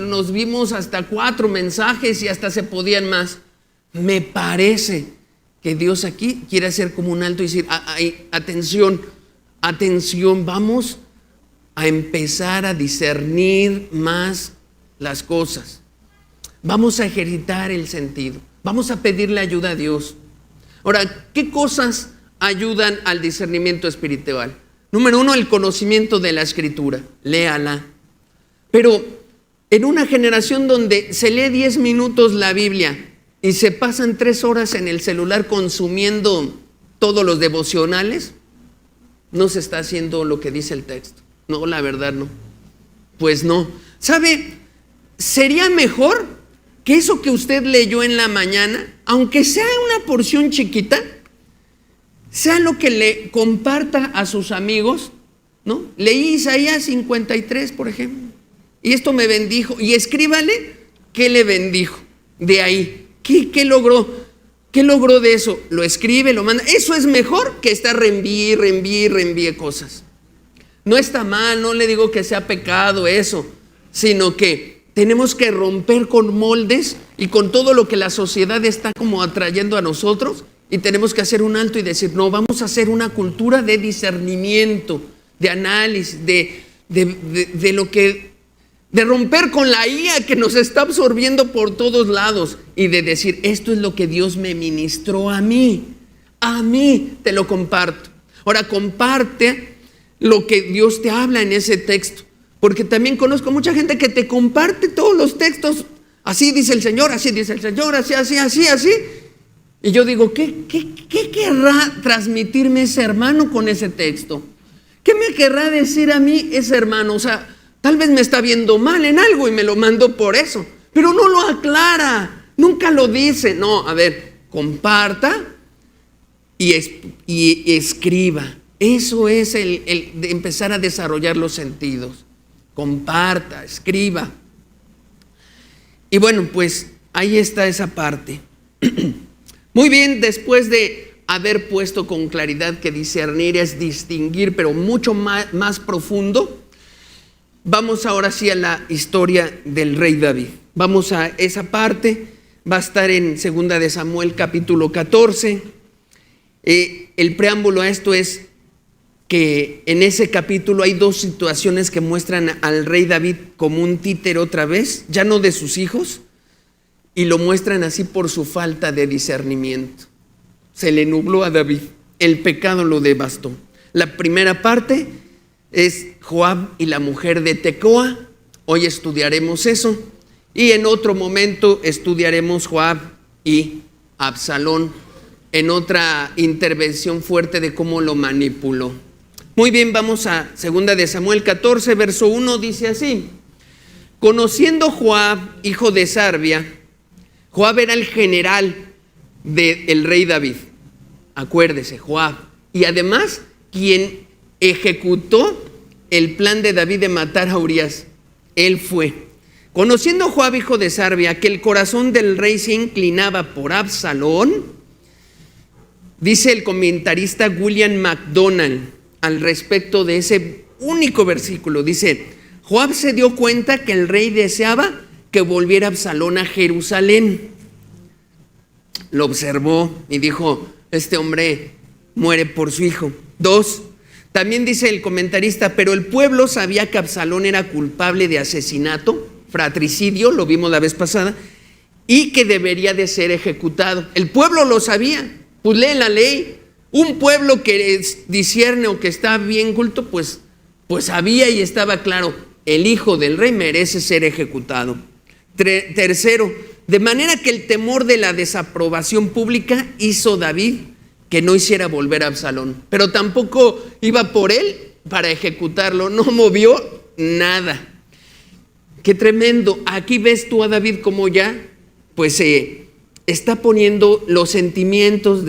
nos vimos hasta 4 mensajes y hasta se podían más. Me parece que Dios aquí quiere hacer como un alto y decir, atención, vamos a empezar a discernir más las cosas. Vamos a ejercitar el sentido. Vamos a pedirle ayuda a Dios. Ahora, ¿qué cosas ayudan al discernimiento espiritual? Número 1, el conocimiento de la Escritura. Léala. Pero en una generación donde se lee 10 minutos la Biblia y se pasan 3 horas en el celular consumiendo todos los devocionales, no se está haciendo lo que dice el texto. No, la verdad no. Pues no. ¿Sabe? Sería mejor que eso que usted leyó en la mañana, aunque sea una porción chiquita, sea lo que le comparta a sus amigos, ¿no? Leí Isaías 53, por ejemplo, y esto me bendijo, y escríbale qué le bendijo de ahí, qué logró de eso, lo escribe, lo manda. Eso es mejor que estar reenvíe cosas. No está mal, no le digo que sea pecado eso, sino que tenemos que romper con moldes y con todo lo que la sociedad está como atrayendo a nosotros. Y tenemos que hacer un alto y decir, no, vamos a hacer una cultura de discernimiento, de análisis, de lo que de romper con la IA que nos está absorbiendo por todos lados y de decir, esto es lo que Dios me ministró a mí te lo comparto. Ahora comparte lo que Dios te habla en ese texto, porque también conozco mucha gente que te comparte todos los textos, así dice el Señor, así dice el Señor, así, y yo digo, ¿qué querrá transmitirme ese hermano con ese texto? ¿Qué me querrá decir a mí ese hermano? O sea, tal vez me está viendo mal en algo y me lo mandó por eso, pero no lo aclara, nunca lo dice. No, a ver, comparta y escriba. Eso es el de empezar a desarrollar los sentidos. Comparta, escriba. Y bueno, pues ahí está esa parte. Muy bien, después de haber puesto con claridad que discernir es distinguir, pero mucho más profundo, vamos ahora sí a la historia del rey David. Vamos a esa parte, va a estar en 2 de Samuel capítulo 14. El preámbulo a esto es que en ese capítulo hay dos situaciones que muestran al rey David como un títere otra vez, ya no de sus hijos, y lo muestran así por su falta de discernimiento. Se le nubló a David, el pecado lo devastó. La primera parte es Joab y la mujer de Tecoa. Hoy estudiaremos eso, y en otro momento estudiaremos Joab y Absalón en otra intervención fuerte de cómo lo manipuló. Muy bien, vamos a 2 de Samuel 14, verso 1, dice así: conociendo Joab, hijo de Sarvia, Joab era el general del rey David. Acuérdese, Joab. Y además, quien ejecutó el plan de David de matar a Urías, él fue. Conociendo Joab, hijo de Sarvia, que el corazón del rey se inclinaba por Absalón, dice el comentarista William MacDonald al respecto de ese único versículo, dice: Joab se dio cuenta que el rey deseaba que volviera Absalón a Jerusalén. Lo observó y dijo: este hombre muere por su hijo. 2, también dice el comentarista: pero el pueblo sabía que Absalón era culpable de asesinato, fratricidio, lo vimos la vez pasada, y que debería de ser ejecutado. El pueblo lo sabía, pues lee la ley. Un pueblo que discierne o que está bien culto, pues sabía y estaba claro, el hijo del rey merece ser ejecutado. Tercero, de manera que el temor de la desaprobación pública hizo David que no hiciera volver a Absalón, pero tampoco iba por él para ejecutarlo, no movió nada. Qué tremendo. Aquí ves tú a David como ya pues está poniendo los sentimientos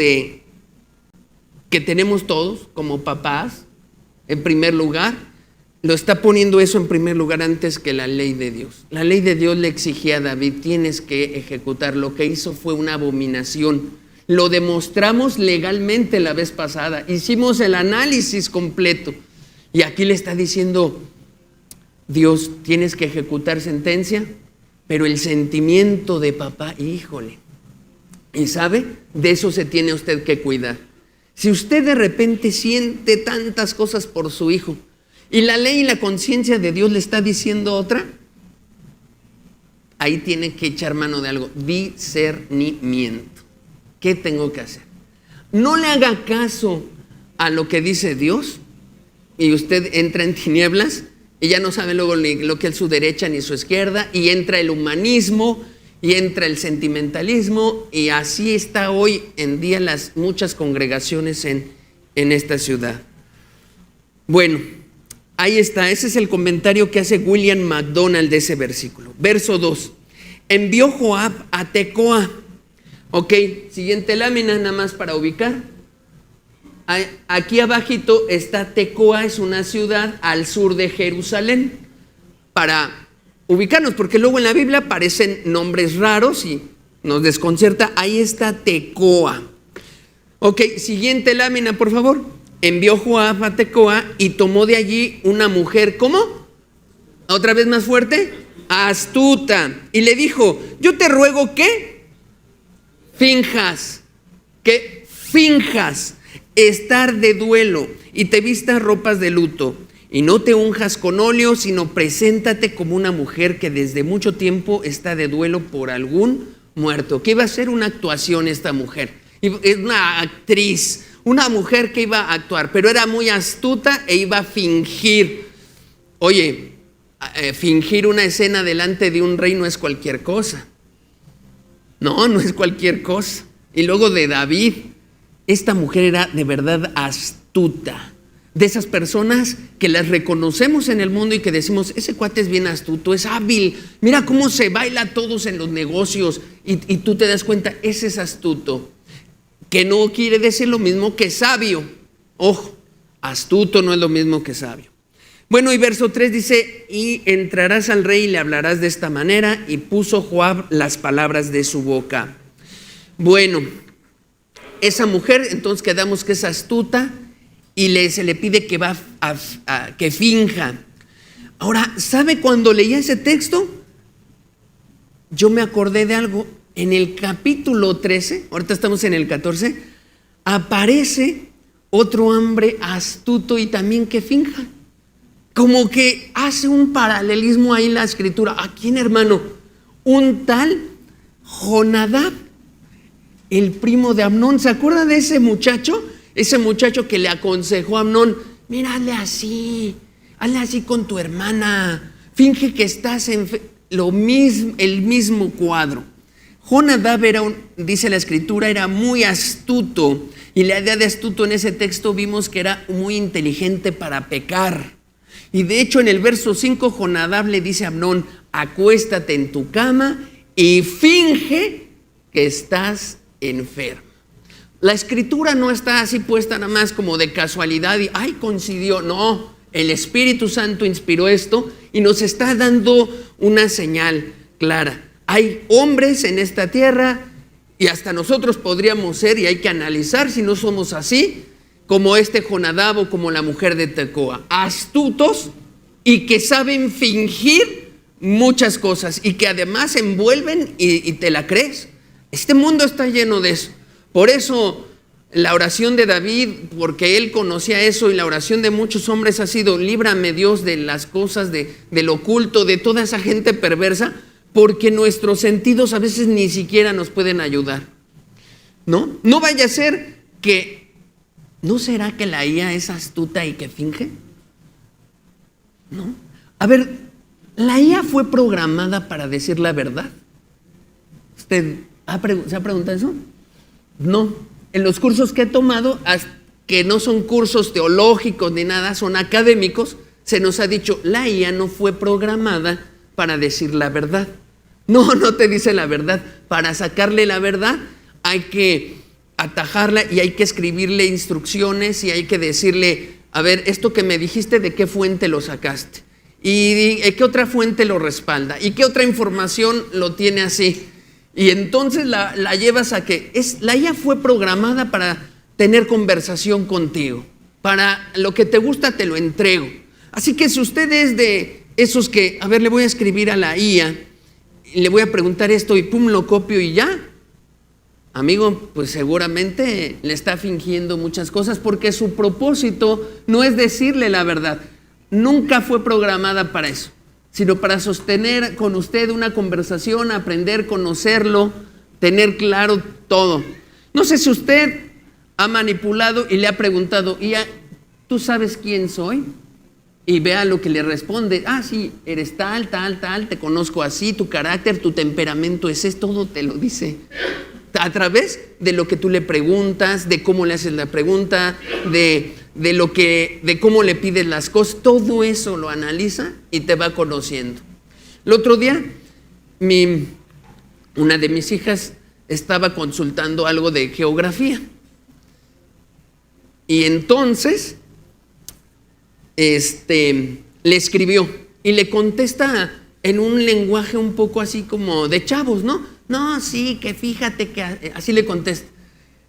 que tenemos todos como papás en primer lugar. Lo está poniendo eso en primer lugar antes que la ley de Dios. La ley de Dios le exigía a David: tienes que ejecutar. Lo que hizo fue una abominación. Lo demostramos legalmente la vez pasada. Hicimos el análisis completo. Y aquí le está diciendo Dios: tienes que ejecutar sentencia. Pero el sentimiento de papá, híjole. Y sabe, de eso se tiene usted que cuidar. Si usted de repente siente tantas cosas por su hijo y la ley y la conciencia de Dios le está diciendo otra, ahí tiene que echar mano de algo: discernimiento. ¿Qué tengo que hacer? No le haga caso a lo que dice Dios y usted entra en tinieblas y ya no sabe luego ni lo que es su derecha ni su izquierda, y entra el humanismo y entra el sentimentalismo, y así está hoy en día las muchas congregaciones en esta ciudad. Bueno, ahí está, ese es el comentario que hace William MacDonald de ese versículo. Verso 2, envió Joab a Tecoa. Ok, siguiente lámina nada más para ubicar. Aquí abajito está Tecoa, es una ciudad al sur de Jerusalén, para ubicarnos, porque luego en la Biblia aparecen nombres raros y nos desconcerta. Ahí está Tecoa. Ok, siguiente lámina, por favor. Envió Joab a Tecoa y tomó de allí una mujer, ¿cómo? Otra vez más fuerte, astuta. Y le dijo: yo te ruego que finjas estar de duelo y te vistas ropas de luto y no te unjas con óleo, sino preséntate como una mujer que desde mucho tiempo está de duelo por algún muerto. ¿Qué iba a ser? Una actuación esta mujer. Es una actriz, una mujer que iba a actuar, pero era muy astuta e iba a fingir. Oye, fingir una escena delante de un rey no es cualquier cosa. No es cualquier cosa. Y luego de David, esta mujer era de verdad astuta. De esas personas que las reconocemos en el mundo y que decimos, ese cuate es bien astuto, es hábil, mira cómo se baila a todos en los negocios, y tú te das cuenta, ese es astuto, que no quiere decir lo mismo que sabio. Ojo, astuto no es lo mismo que sabio. Bueno, y verso 3 dice, y entrarás al rey y le hablarás de esta manera, y puso Joab las palabras de su boca. Bueno, esa mujer, entonces quedamos que es astuta, y se le pide que que finja. Ahora, ¿sabe cuando leía ese texto? Yo me acordé de algo. En el capítulo 13, ahorita estamos en el 14, aparece otro hombre astuto y también que finja. Como que hace un paralelismo ahí la escritura. ¿A quién, hermano? Un tal Jonadab, el primo de Amnón. ¿Se acuerda de ese muchacho? Ese muchacho que le aconsejó a Amnón, mira, hazle así con tu hermana, finge que estás el mismo cuadro. Jonadab dice la escritura, era muy astuto, y la idea de astuto en ese texto vimos que era muy inteligente para pecar. Y de hecho en el verso 5 Jonadab le dice a Amnón, acuéstate en tu cama y finge que estás enfermo. La escritura no está así puesta nada más como de casualidad y ¡ay, coincidió! No, el Espíritu Santo inspiró esto y nos está dando una señal clara. Hay hombres en esta tierra y hasta nosotros podríamos ser, y hay que analizar si no somos así, como este Jonadab o como la mujer de Tecoa, astutos y que saben fingir muchas cosas y que además envuelven y te la crees. Este mundo está lleno de eso. Por eso la oración de David, porque él conocía eso, y la oración de muchos hombres ha sido, líbrame Dios de las cosas, del oculto, de toda esa gente perversa, porque nuestros sentidos a veces ni siquiera nos pueden ayudar. No vaya a ser que, ¿no será que la IA es astuta y que finge? ¿No? A ver, ¿la IA fue programada para decir la verdad? ¿Usted se ha preguntado eso? No, en los cursos que he tomado, que no son cursos teológicos ni nada, son académicos, se nos ha dicho, la IA no fue programada para decir la verdad. No te dice la verdad. Para sacarle la verdad hay que atajarla y hay que escribirle instrucciones y hay que decirle, a ver, esto que me dijiste, ¿de qué fuente lo sacaste? ¿Y qué otra fuente lo respalda? ¿Y qué otra información lo tiene así? Y entonces la llevas a que la IA fue programada para tener conversación contigo. Para lo que te gusta te lo entrego. Así que si usted es de esos que, a ver, le voy a escribir a la IA, y le voy a preguntar esto y pum, lo copio y ya. Amigo, pues seguramente le está fingiendo muchas cosas porque su propósito no es decirle la verdad. Nunca fue programada para eso, sino para sostener con usted una conversación, aprender, conocerlo, tener claro todo. No sé si usted ha manipulado y le ha preguntado, ¿tú sabes quién soy? Y vea lo que le responde. Sí, eres tal, te conozco así, tu carácter, tu temperamento es todo te lo dice. A través de lo que tú le preguntas, de cómo le haces la pregunta, de cómo le pides las cosas, todo eso lo analiza y te va conociendo. El otro día, una de mis hijas estaba consultando algo de geografía. Y entonces, le escribió y le contesta en un lenguaje un poco así como de chavos, ¿no? No, sí, que fíjate que así le contesta.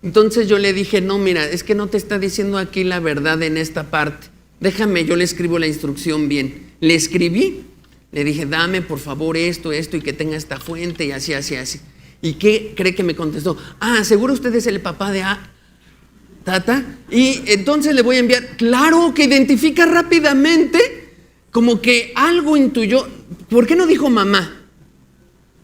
Entonces yo le dije, no, mira, es que no te está diciendo aquí la verdad en esta parte. Déjame, yo le escribo la instrucción bien. Le escribí, le dije, dame por favor esto y que tenga esta fuente y así. ¿Y qué cree que me contestó? Seguro usted es el papá de y entonces le voy a enviar. Claro que identifica rápidamente, como que algo intuyó. ¿Por qué no dijo mamá?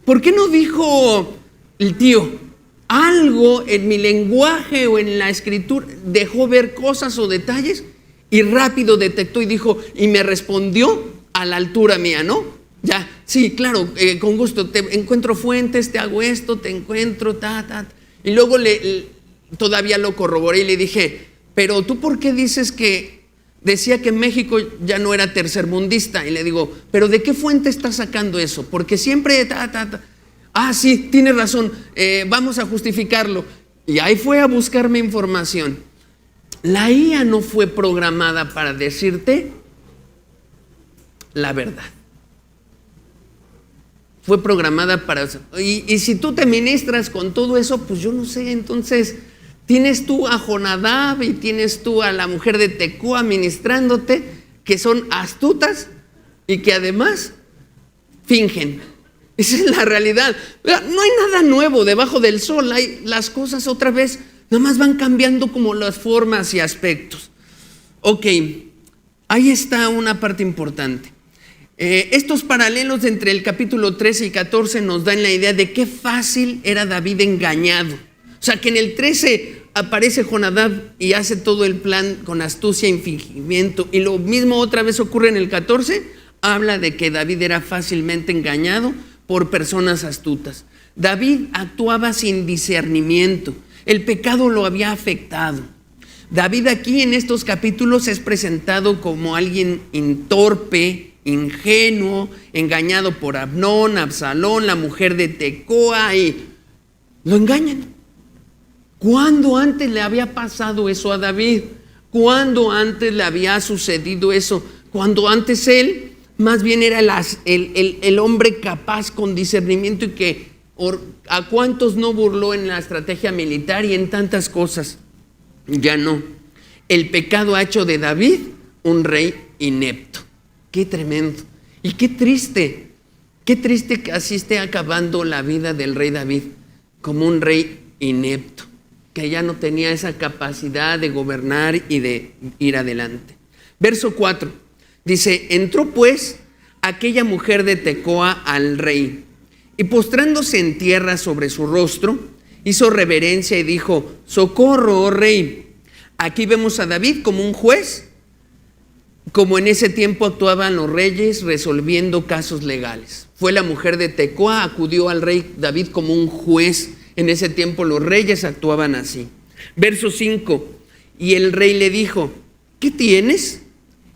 ¿Por qué no dijo el tío? Algo en mi lenguaje o en la escritura dejó ver cosas o detalles y rápido detectó y dijo, y me respondió a la altura mía, ¿no? Ya, sí, claro, con gusto, te encuentro fuentes, te hago esto, te encuentro, Y luego todavía lo corroboré y le dije, pero ¿tú por qué dices que decía que México ya no era tercermundista? Y le digo, ¿pero de qué fuente estás sacando eso? Porque siempre, Ah, sí, tienes razón, vamos a justificarlo. Y ahí fue a buscarme información. La IA no fue programada para decirte la verdad. Fue programada para... Y si tú te ministras con todo eso, pues yo no sé, entonces tienes tú a Jonadab y tienes tú a la mujer de Tecoa ministrándote, que son astutas y que además fingen. Esa es la realidad. No hay nada nuevo debajo del sol. Las cosas otra vez nada más van cambiando como las formas y aspectos. Ok, ahí está una parte importante. Estos paralelos entre el capítulo 13 y 14 nos dan la idea de qué fácil era David engañado. O sea, que en el 13 aparece Jonadab y hace todo el plan con astucia y fingimiento. Y lo mismo otra vez ocurre en el 14. Habla de que David era fácilmente engañado por personas astutas. David actuaba sin discernimiento. El pecado lo había afectado. David aquí en estos capítulos es presentado como alguien torpe, ingenuo, engañado por Amnón, Absalón, la mujer de Tecoa, y lo engañan. ¿Cuándo antes le había pasado eso a David? ¿Cuándo antes le había sucedido eso? Cuando antes él más bien era el hombre capaz con discernimiento y que a cuántos no burló en la estrategia militar y en tantas cosas. Ya no. El pecado ha hecho de David un rey inepto. Qué tremendo y qué triste que así esté acabando la vida del rey David, como un rey inepto, que ya no tenía esa capacidad de gobernar y de ir adelante. Verso 4 dice, entró pues aquella mujer de Tecoa al rey y postrándose en tierra sobre su rostro, hizo reverencia y dijo, socorro, oh rey. Aquí vemos a David como un juez, como en ese tiempo actuaban los reyes resolviendo casos legales. Fue la mujer de Tecoa, acudió al rey David como un juez. En ese tiempo los reyes actuaban así. Verso 5, y el rey le dijo, ¿qué tienes?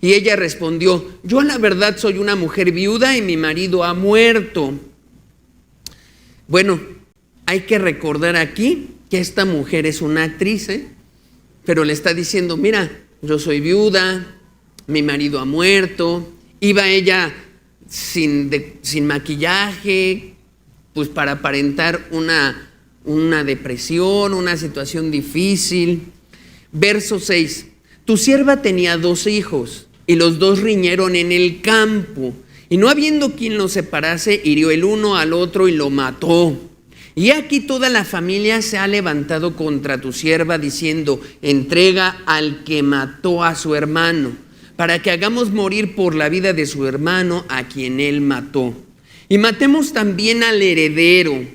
Y ella respondió, yo a la verdad soy una mujer viuda y mi marido ha muerto. Bueno, hay que recordar aquí que esta mujer es una actriz, pero le está diciendo, mira, yo soy viuda, mi marido ha muerto. Iba ella sin maquillaje, pues para aparentar una depresión, una situación difícil. Verso 6, tu sierva tenía 2 hijos y los 2 riñeron en el campo y no habiendo quien los separase, hirió el uno al otro y lo mató. Y aquí toda la familia se ha levantado contra tu sierva diciendo, entrega al que mató a su hermano, para que hagamos morir por la vida de su hermano a quien él mató. Y matemos también al heredero.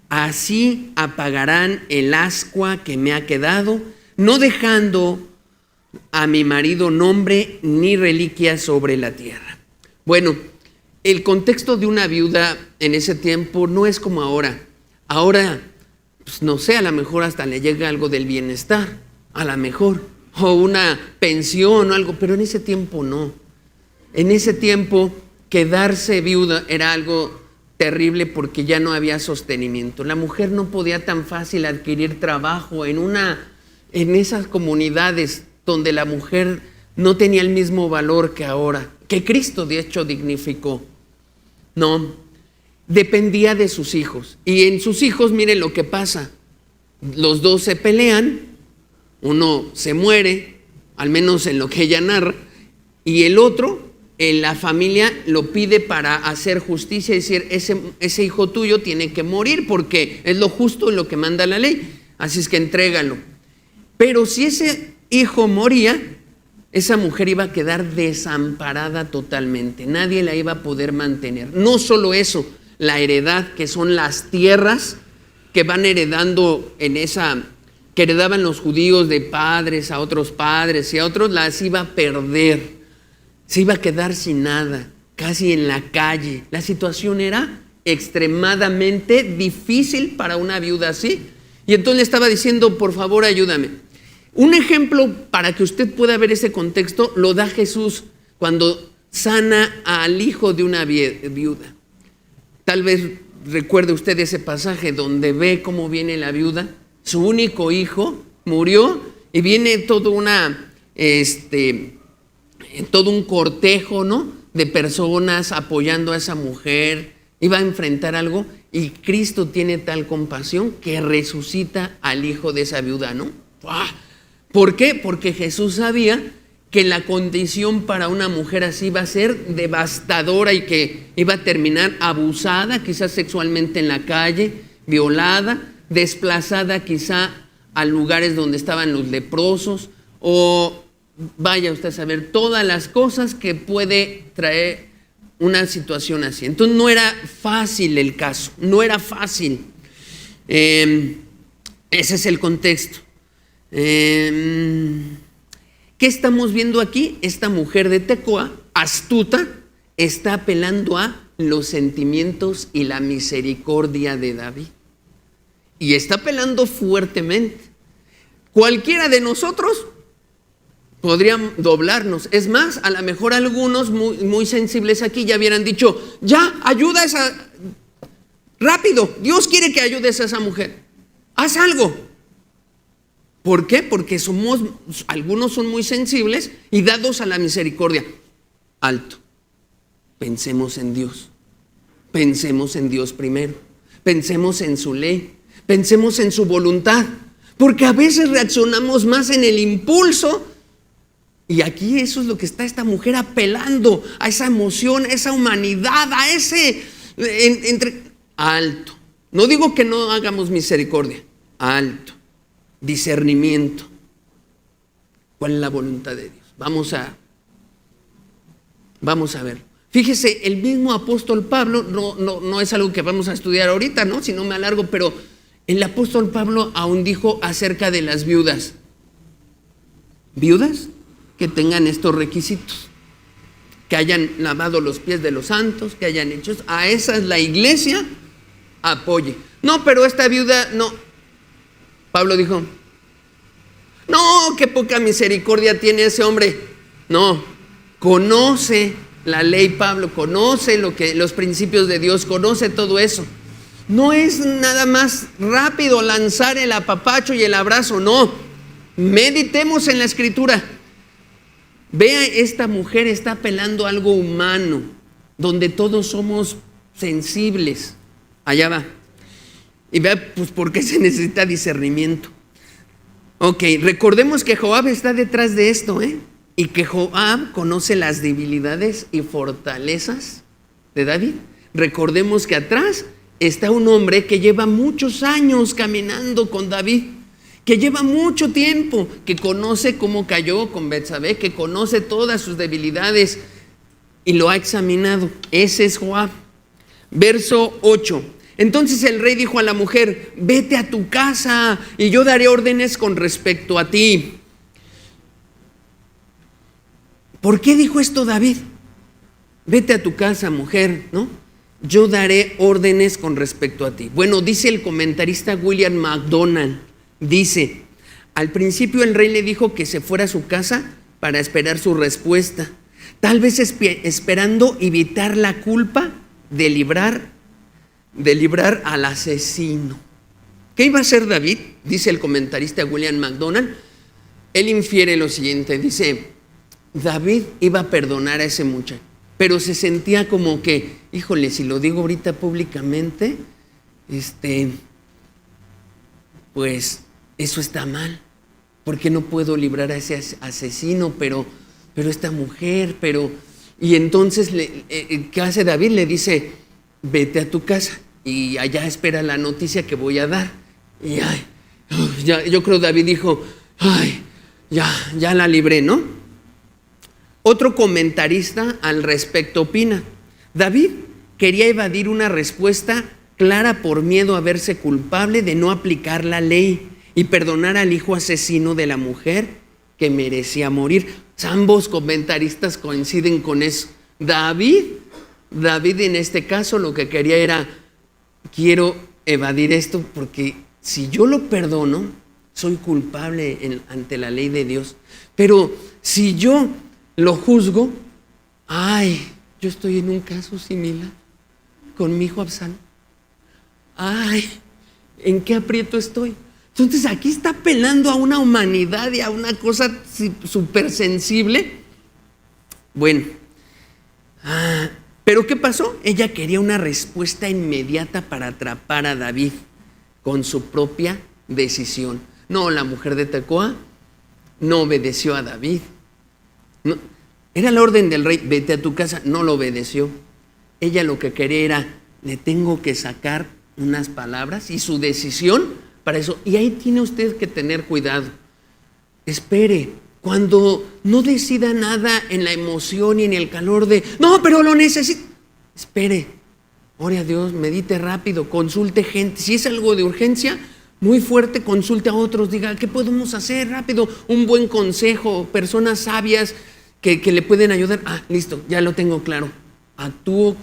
Así apagarán el ascua que me ha quedado, no dejando a mi marido nombre ni reliquia sobre la tierra. Bueno, el contexto de una viuda en ese tiempo no es como ahora. Ahora, pues no sé, a lo mejor hasta le llega algo del bienestar, a lo mejor, o una pensión o algo, pero en ese tiempo no. En ese tiempo quedarse viuda era algo terrible porque ya no había sostenimiento. La mujer no podía tan fácil adquirir trabajo en esas comunidades donde la mujer no tenía el mismo valor que ahora, que Cristo de hecho dignificó. No, dependía de sus hijos. Y en sus hijos, miren lo que pasa. Los 2 se pelean, uno se muere, al menos en lo que ella narra, y el otro, en la familia, lo pide para hacer justicia y decir, ese hijo tuyo tiene que morir porque es lo justo y lo que manda la ley. Así es que entrégalo. Pero si ese hijo moría, esa mujer iba a quedar desamparada totalmente. Nadie la iba a poder mantener. No solo eso, la heredad, que son las tierras que van heredando que heredaban los judíos de padres a otros padres y a otros, las iba a perder. Se iba a quedar sin nada, casi en la calle. La situación era extremadamente difícil para una viuda así. Y entonces le estaba diciendo, por favor, ayúdame. Un ejemplo para que usted pueda ver ese contexto lo da Jesús cuando sana al hijo de una viuda. Tal vez recuerde usted ese pasaje donde ve cómo viene la viuda. Su único hijo murió y viene todo un cortejo, ¿no?, de personas apoyando a esa mujer. Iba a enfrentar algo y Cristo tiene tal compasión que resucita al hijo de esa viuda, ¿no? ¿Por qué? Porque Jesús sabía que la condición para una mujer así iba a ser devastadora y que iba a terminar abusada, quizás sexualmente en la calle, violada, desplazada quizá a lugares donde estaban los leprosos, o vaya usted a saber todas las cosas que puede traer una situación así. Entonces no era fácil el caso, no era fácil. Ese es el contexto. ¿Qué estamos viendo aquí? Esta mujer de Tecoa, astuta, está apelando a los sentimientos y la misericordia de David. Y está apelando fuertemente. Cualquiera de nosotros podría doblarnos. Es más, a lo mejor algunos muy sensibles aquí ya hubieran dicho, ya, ayuda a esa, rápido, Dios quiere que ayudes a esa mujer. Haz algo. ¿Por qué? Porque algunos son muy sensibles y dados a la misericordia. Alto. Pensemos en Dios. Pensemos en Dios primero. Pensemos en su ley. Pensemos en su voluntad. Porque a veces reaccionamos más en el impulso. Y aquí eso es lo que está esta mujer apelando, a esa emoción, a esa humanidad, a ese alto. No digo que no hagamos misericordia. Alto. Discernimiento. ¿Cuál es la voluntad de Dios? Vamos a ver. Fíjese, el mismo apóstol Pablo, no es algo que vamos a estudiar ahorita, ¿no? Si no me alargo, pero el apóstol Pablo aún dijo acerca de las viudas. Viudas que tengan estos requisitos, que hayan lavado los pies de los santos, que hayan hecho, a esas la iglesia apoye. No, pero esta viuda no. Pablo dijo, no, qué poca misericordia tiene ese hombre. No, conoce la ley Pablo, conoce los principios de Dios, conoce todo eso. No es nada más rápido lanzar el apapacho y el abrazo, no. Meditemos en la escritura. Vea, esta mujer está apelando a algo humano, donde todos somos sensibles. Allá va. Y vea, pues, ¿por qué se necesita discernimiento? Ok, recordemos que Joab está detrás de esto, y que Joab conoce las debilidades y fortalezas de David. Recordemos que atrás está un hombre que lleva muchos años caminando con David, que lleva mucho tiempo, que conoce cómo cayó con Betsabé, que conoce todas sus debilidades y lo ha examinado. Ese es Joab. Verso 8. Entonces el rey dijo a la mujer, vete a tu casa y yo daré órdenes con respecto a ti. ¿Por qué dijo esto David? Vete a tu casa, mujer, ¿no? Yo daré órdenes con respecto a ti. Bueno, dice el comentarista William MacDonald, dice, al principio el rey le dijo que se fuera a su casa para esperar su respuesta, tal vez esperando evitar la culpa de librar al asesino. ¿Qué iba a hacer David? Dice el comentarista William MacDonald. Él infiere lo siguiente, dice, David iba a perdonar a ese muchacho, pero se sentía como que, híjole, si lo digo ahorita públicamente, pues eso está mal, porque no puedo librar a ese asesino, pero esta mujer, y entonces, ¿qué hace David? Le dice, vete a tu casa y allá espera la noticia que voy a dar. Y yo creo David dijo, ay, ya la libré, ¿no? Otro comentarista al respecto opina: David quería evadir una respuesta clara por miedo a verse culpable de no aplicar la ley y perdonar al hijo asesino de la mujer que merecía morir. Ambos comentaristas coinciden con eso. David en este caso lo que quería era: quiero evadir esto porque si yo lo perdono, soy culpable ante la ley de Dios. Pero si yo lo juzgo, yo estoy en un caso similar con mi hijo Absalón. ¿En qué aprieto estoy? Entonces aquí está apelando a una humanidad y a una cosa súper sensible. Bueno, pero ¿qué pasó? Ella quería una respuesta inmediata para atrapar a David con su propia decisión. No, la mujer de Tecoa no obedeció a David. No, era la orden del rey: vete a tu casa. No lo obedeció. Ella lo que quería era: le tengo que sacar unas palabras, y su decisión para eso. Y ahí tiene usted que tener cuidado. Espere, cuando no decida nada en la emoción y en el calor de no, pero lo necesito. Espere, ore a Dios, medite rápido, consulte gente. Si es algo de urgencia muy fuerte, consulte a otros, diga: ¿qué podemos hacer rápido? Un buen consejo, personas sabias que le pueden ayudar. Listo, ya lo tengo claro. Actúo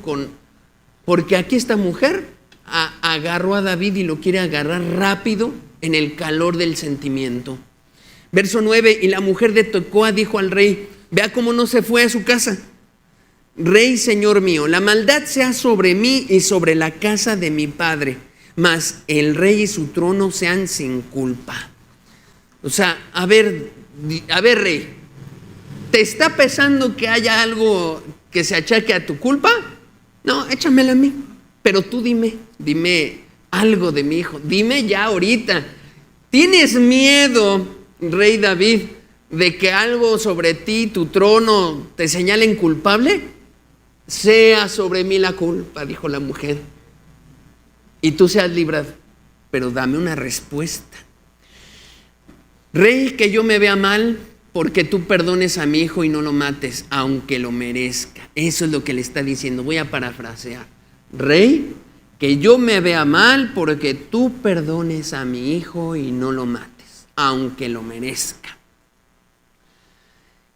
porque aquí esta mujer agarró a David y lo quiere agarrar rápido en el calor del sentimiento. Verso 9: y la mujer de Tecoa dijo al rey: vea cómo no se fue a su casa. Rey, señor mío, la maldad sea sobre mí y sobre la casa de mi padre, mas el rey y su trono sean sin culpa. O sea, a ver, rey, ¿te está pesando que haya algo que se achaque a tu culpa? No, échamela a mí. Pero tú dime algo de mi hijo. Dime ya ahorita. ¿Tienes miedo, rey David, de que algo sobre ti, tu trono, te señalen culpable? Sea sobre mí la culpa, dijo la mujer, y tú seas librado, pero dame una respuesta. Rey, que yo me vea mal porque tú perdones a mi hijo y no lo mates, aunque lo merezca. Eso es lo que le está diciendo. Voy a parafrasear. Rey, que yo me vea mal porque tú perdones a mi hijo y no lo mates, aunque lo merezca.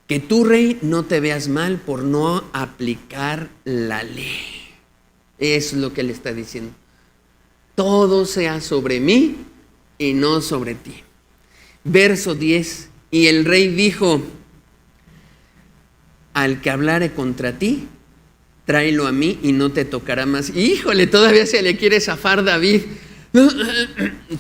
Que tú, rey, no te veas mal por no aplicar la ley. Eso es lo que le está diciendo. Todo sea sobre mí y no sobre ti. Verso 10: y el rey dijo: al que hablare contra ti, tráelo a mí y no te tocará más. Híjole, todavía se le quiere zafar David.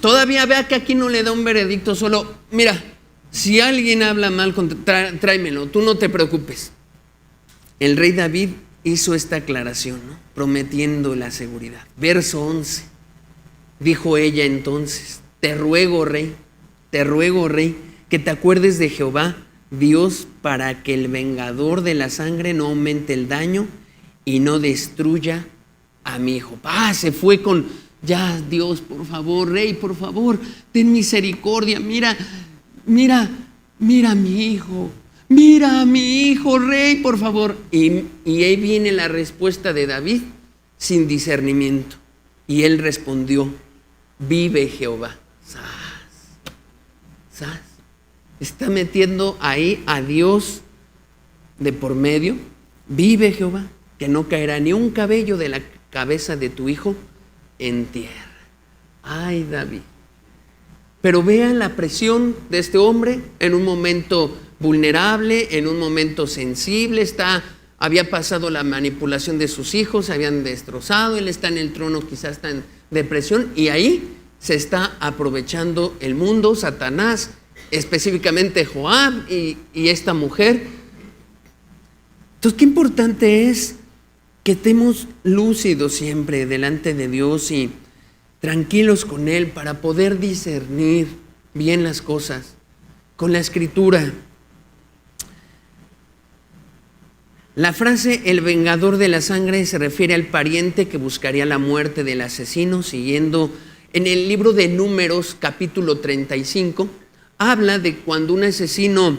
Todavía vea que aquí no le da un veredicto, solo: mira, si alguien habla mal, tráemelo, tú no te preocupes. El rey David hizo esta aclaración, ¿no?, prometiendo la seguridad. Verso 11: dijo ella entonces: te ruego, rey, que te acuerdes de Jehová, Dios, para que el vengador de la sangre no aumente el daño y no destruya a mi hijo. Se fue con: ya, Dios, por favor, rey, por favor, ten misericordia, mira a mi hijo, rey, por favor. Y ahí viene la respuesta de David sin discernimiento. Y él respondió: vive Jehová. ¿Sabes? Está metiendo ahí a Dios de por medio. Vive Jehová, que no caerá ni un cabello de la cabeza de tu hijo en tierra. Ay, David. Pero vean la presión de este hombre en un momento vulnerable, en un momento sensible. Había pasado la manipulación de sus hijos, se habían destrozado, él está en el trono, quizás está en depresión, y ahí se está aprovechando el mundo, Satanás, específicamente Joab y esta mujer. Entonces, qué importante es que estemos lúcidos siempre delante de Dios y tranquilos con Él para poder discernir bien las cosas con la Escritura. La frase "el vengador de la sangre" se refiere al pariente que buscaría la muerte del asesino, siguiendo en el libro de Números, capítulo 35. habla de cuando un asesino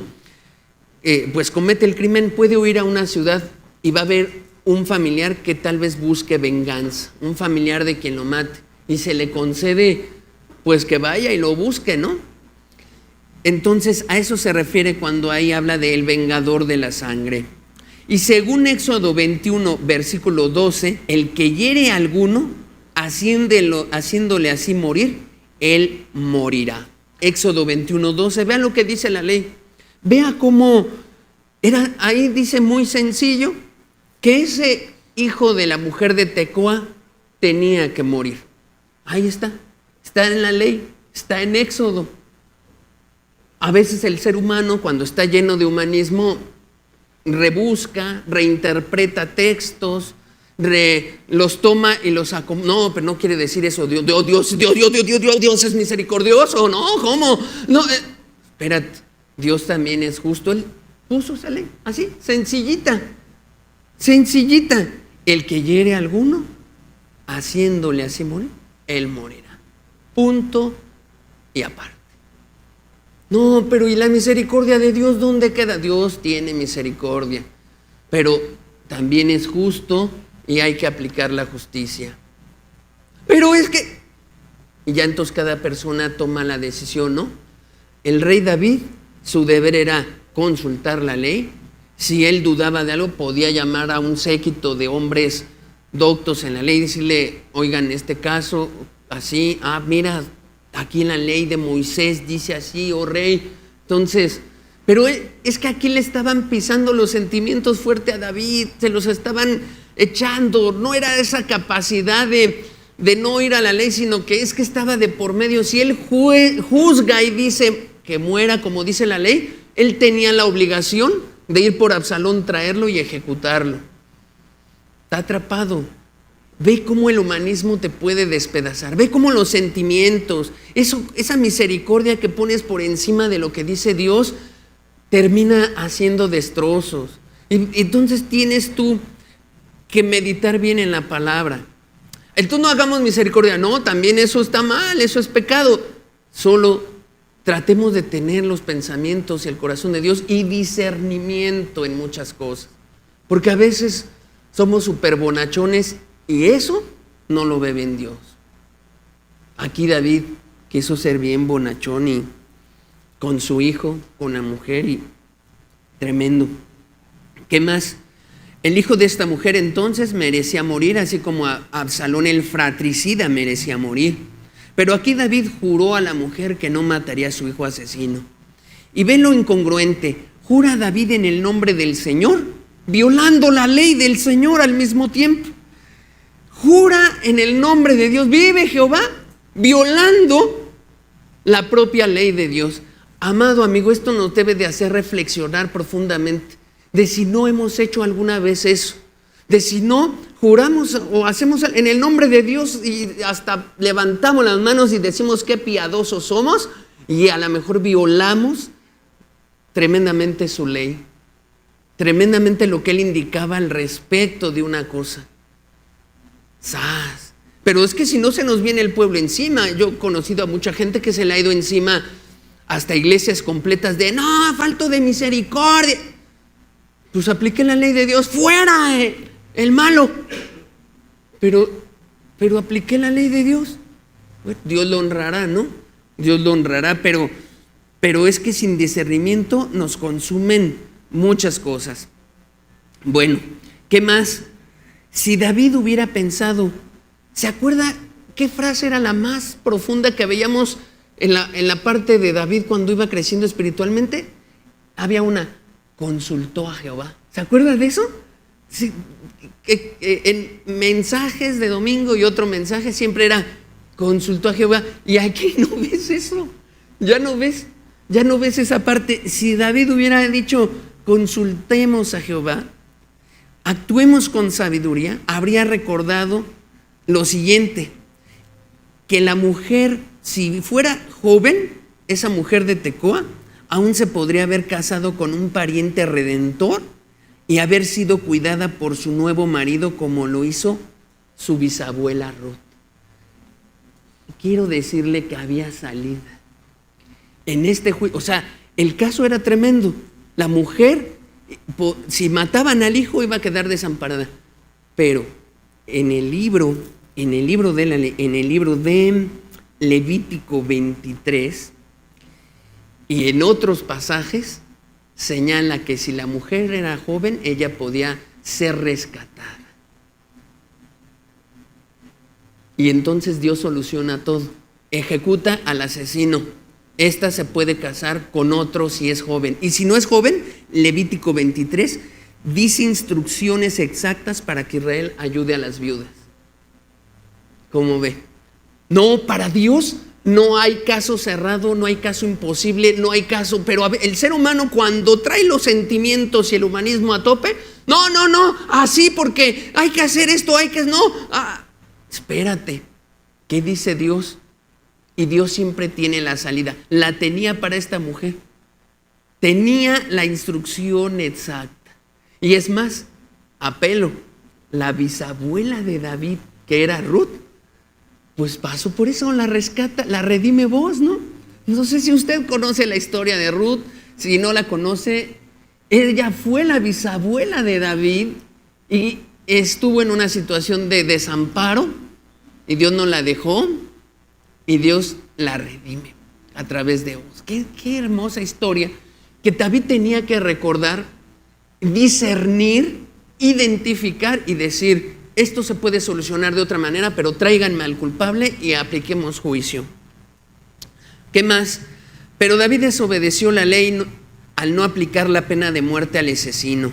pues comete el crimen, puede huir a una ciudad y va a haber un familiar que tal vez busque venganza, un familiar de quien lo mate, y se le concede pues que vaya y lo busque, ¿no? Entonces a eso se refiere cuando ahí habla del vengador de la sangre. Y según Éxodo 21, versículo 12, el que hiere a alguno, haciéndole así morir, él morirá. Éxodo 21, 12, vean lo que dice la ley. Vea cómo era, ahí dice muy sencillo, que ese hijo de la mujer de Tecoa tenía que morir. Ahí está en la ley, está en Éxodo. A veces el ser humano, cuando está lleno de humanismo, rebusca, reinterpreta textos, los toma y los acomoda. No, pero no quiere decir eso. Dios es misericordioso. No, ¿cómo? No, espérate, Dios también es justo. Él puso esa ley así, sencillita. El que hiere a alguno, haciéndole así morir, él morirá. Punto y aparte. No, pero ¿y la misericordia de Dios dónde queda? Dios tiene misericordia, pero también es justo y hay que aplicar la justicia. Pero es que, y ya entonces cada persona toma la decisión, ¿no? El rey David, su deber era consultar la ley. Si él dudaba de algo, podía llamar a un séquito de hombres doctos en la ley y decirle, oigan, en este caso, así, mira, aquí en la ley de Moisés dice así, oh rey. Entonces, pero es que aquí le estaban pisando los sentimientos fuerte a David, se los estaban echando. No era esa capacidad de no ir a la ley, sino que es que estaba de por medio. Si él juzga y dice que muera como dice la ley, él tenía la obligación de ir por Absalón, traerlo y ejecutarlo. Está atrapado. Ve cómo el humanismo te puede despedazar. Ve cómo los sentimientos, esa misericordia que pones por encima de lo que dice Dios, termina haciendo destrozos. Entonces tienes tú que meditar bien en la palabra. Entonces no hagamos misericordia. No, también eso está mal, eso es pecado. Solo tratemos de tener los pensamientos y el corazón de Dios y discernimiento en muchas cosas. Porque a veces somos súper bonachones y eso no lo ve bien Dios. Aquí David quiso ser bien bonachón y con su hijo, con la mujer, y tremendo. ¿Qué más? El hijo de esta mujer entonces merecía morir, así como Absalón el fratricida merecía morir. Pero aquí David juró a la mujer que no mataría a su hijo asesino. Y ve lo incongruente. Jura David en el nombre del Señor, violando la ley del Señor al mismo tiempo. Jura en el nombre de Dios, vive Jehová, violando la propia ley de Dios. Amado amigo, esto nos debe de hacer reflexionar profundamente de si no hemos hecho alguna vez eso, de si no juramos o hacemos en el nombre de Dios y hasta levantamos las manos y decimos qué piadosos somos, y a lo mejor violamos tremendamente su ley, tremendamente lo que él indicaba al respecto de una cosa. ¡Sas! Pero es que si no se nos viene el pueblo encima. Yo he conocido a mucha gente que se le ha ido encima hasta iglesias completas de no, falto de misericordia. Pues aplique la ley de Dios, fuera el malo. Pero apliqué la ley de Dios. Bueno, Dios lo honrará, ¿no? Dios lo honrará, pero es que sin discernimiento nos consumen muchas cosas. Bueno, ¿qué más? Si David hubiera pensado, ¿se acuerda qué frase era la más profunda que veíamos en la parte de David cuando iba creciendo espiritualmente? Había una, consultó a Jehová. ¿Se acuerda de eso? Sí, en mensajes de domingo y otro mensaje siempre era, consultó a Jehová. Y aquí no ves eso, ya no ves esa parte. Si David hubiera dicho, consultemos a Jehová, actuemos con sabiduría, habría recordado lo siguiente, que la mujer, si fuera joven, esa mujer de Tecoa, aún se podría haber casado con un pariente redentor y haber sido cuidada por su nuevo marido como lo hizo su bisabuela Ruth. Quiero decirle que había salida. en este juicio. O sea, el caso era tremendo. La mujer, si mataban al hijo, iba a quedar desamparada. Pero en el libro de Levítico 23 y en otros pasajes señala que si la mujer era joven, ella podía ser rescatada. Y entonces Dios soluciona todo. Ejecuta al asesino. Esta se puede casar con otro si es joven. Y si no es joven, Levítico 23 dice instrucciones exactas para que Israel ayude a las viudas. ¿Cómo ve? No, para Dios no hay caso cerrado, no hay caso imposible, no hay caso. Pero el ser humano, cuando trae los sentimientos y el humanismo a tope, no, así porque hay que hacer esto, espérate, ¿qué dice Dios? Y Dios siempre tiene la salida. La tenía para esta mujer. Tenía la instrucción exacta. Y es más, apelo, la bisabuela de David, que era Ruth, pues pasó por eso, la rescata, la redime vos, ¿no? No sé si usted conoce la historia de Ruth, si no la conoce, ella fue la bisabuela de David y estuvo en una situación de desamparo y Dios no la dejó y Dios la redime a través de vos. Qué hermosa historia que David tenía que recordar, discernir, identificar y decir: esto se puede solucionar de otra manera, pero tráiganme al culpable y apliquemos juicio. ¿Qué más? Pero David desobedeció la ley al no aplicar la pena de muerte al asesino,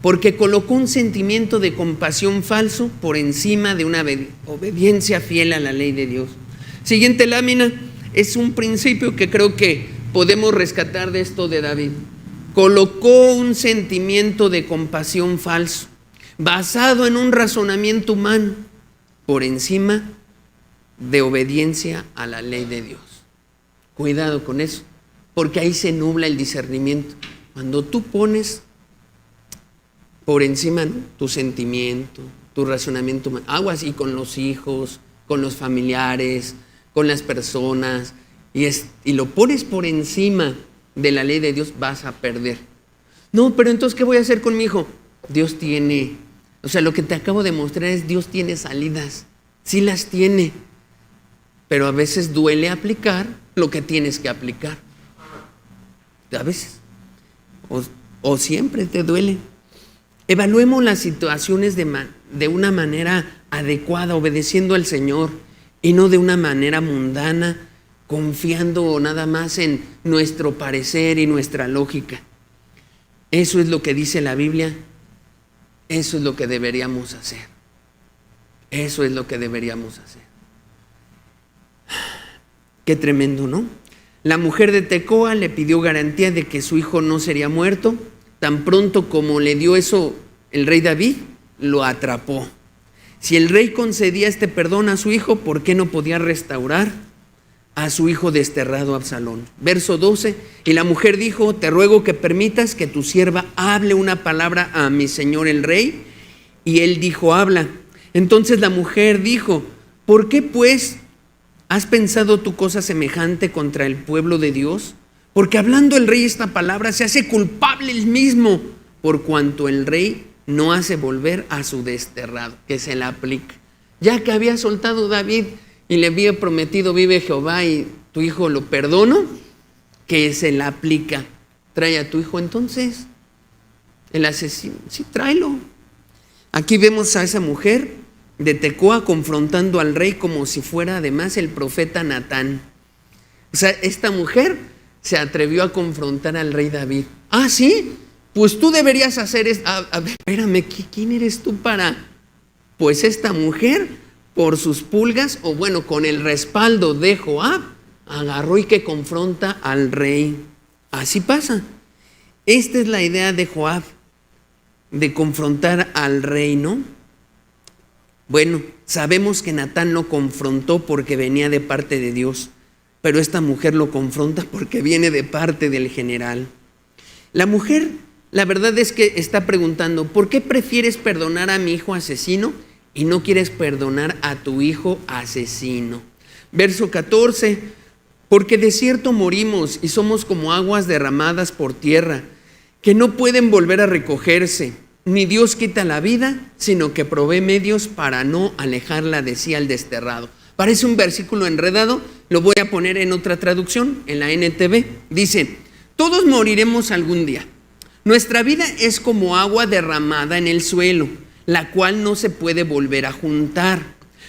porque colocó un sentimiento de compasión falso por encima de una obediencia fiel a la ley de Dios. Siguiente lámina es un principio que creo que podemos rescatar de esto de David. Colocó un sentimiento de compasión falso, basado en un razonamiento humano, por encima de obediencia a la ley de Dios. Cuidado con eso, porque ahí se nubla el discernimiento. Cuando tú pones por encima, ¿no?, tu sentimiento, tu razonamiento humano, aguas, y con los hijos, con los familiares, con las personas, y lo pones por encima de la ley de Dios, vas a perder. No, pero entonces, ¿qué voy a hacer con mi hijo? Dios tiene, lo que te acabo de mostrar es: Dios tiene salidas, sí las tiene, pero a veces duele aplicar lo que tienes que aplicar. A veces, o siempre te duele. Evaluemos las situaciones de una manera adecuada, obedeciendo al Señor, y no de una manera mundana, confiando nada más en nuestro parecer y nuestra lógica. Eso es lo que dice la Biblia. Eso es lo que deberíamos hacer. Eso es lo que deberíamos hacer. Qué tremendo, ¿no? La mujer de Tecoa le pidió garantía de que su hijo no sería muerto. Tan pronto como le dio eso el rey David, lo atrapó. Si el rey concedía este perdón a su hijo, ¿por qué no podía restaurar a su hijo desterrado Absalón? Verso 12, y la mujer dijo: te ruego que permitas que tu sierva hable una palabra a mi señor el rey. Y él dijo: habla. Entonces la mujer dijo: ¿por qué pues has pensado tu cosa semejante contra el pueblo de Dios? Porque hablando el rey esta palabra, se hace culpable él mismo, por cuanto el rey no hace volver a su desterrado. Que se la aplica. Ya que había soltado David y le había prometido: vive Jehová y tu hijo lo perdono, que se la aplica. Trae a tu hijo entonces. El asesino, sí, tráelo. Aquí vemos a esa mujer de Tecoa confrontando al rey como si fuera además el profeta Natán. O sea, esta mujer se atrevió a confrontar al rey David. Ah, sí, pues tú deberías hacer esto. A ver, espérame, ¿quién eres tú para? Pues esta mujer, por sus pulgas, o bueno, con el respaldo de Joab, agarró y que confronta al rey. Así pasa. Esta es la idea de Joab, de confrontar al rey, ¿no? Bueno, sabemos que Natán lo confrontó porque venía de parte de Dios, pero esta mujer lo confronta porque viene de parte del general. La mujer, la verdad es que está preguntando: ¿por qué prefieres perdonar a mi hijo asesino y no quieres perdonar a tu hijo asesino? Verso 14, Porque de cierto morimos y somos como aguas derramadas por tierra, que no pueden volver a recogerse. Ni Dios quita la vida, sino que provee medios para no alejarla de sí al desterrado. Parece un versículo enredado, lo voy a poner en otra traducción, en la NTV. Dice, todos moriremos algún día. Nuestra vida es como agua derramada en el suelo, la cual no se puede volver a juntar.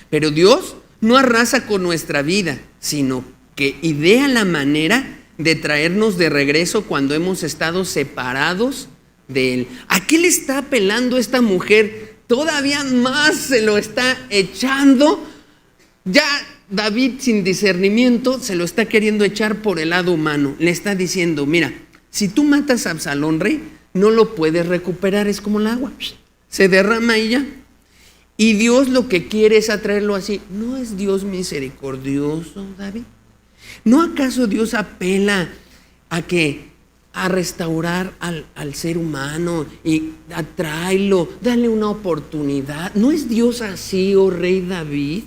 Pero Dios no arrasa con nuestra vida, sino que idea la manera de traernos de regreso cuando hemos estado separados de Él. ¿A qué le está apelando esta mujer? Todavía más se lo está echando. Ya David, sin discernimiento, se lo está queriendo echar por el lado humano. Le está diciendo, mira, si tú matas a Absalón, rey, no lo puedes recuperar, es como el agua, se derrama y ya. Y Dios lo que quiere es atraerlo así. ¿No es Dios misericordioso, David? ¿No acaso Dios apela a restaurar al ser humano y atraerlo, darle una oportunidad? ¿No es Dios así, oh rey David?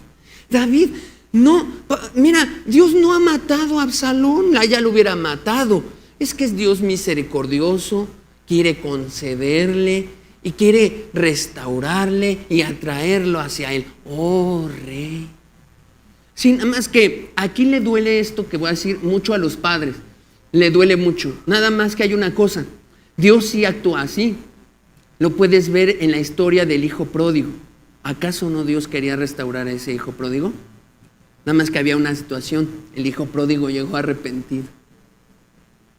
David, no, mira, Dios no ha matado a Absalón, ya lo hubiera matado. Es que es Dios misericordioso, quiere concederle y quiere restaurarle y atraerlo hacia Él. Oh rey. Sí, nada más que aquí le duele esto que voy a decir mucho a los padres, le duele mucho. Nada más que hay una cosa, Dios sí actúa así. Lo puedes ver en la historia del hijo pródigo. ¿Acaso no Dios quería restaurar a ese hijo pródigo? Nada más que había una situación, el hijo pródigo llegó arrepentido.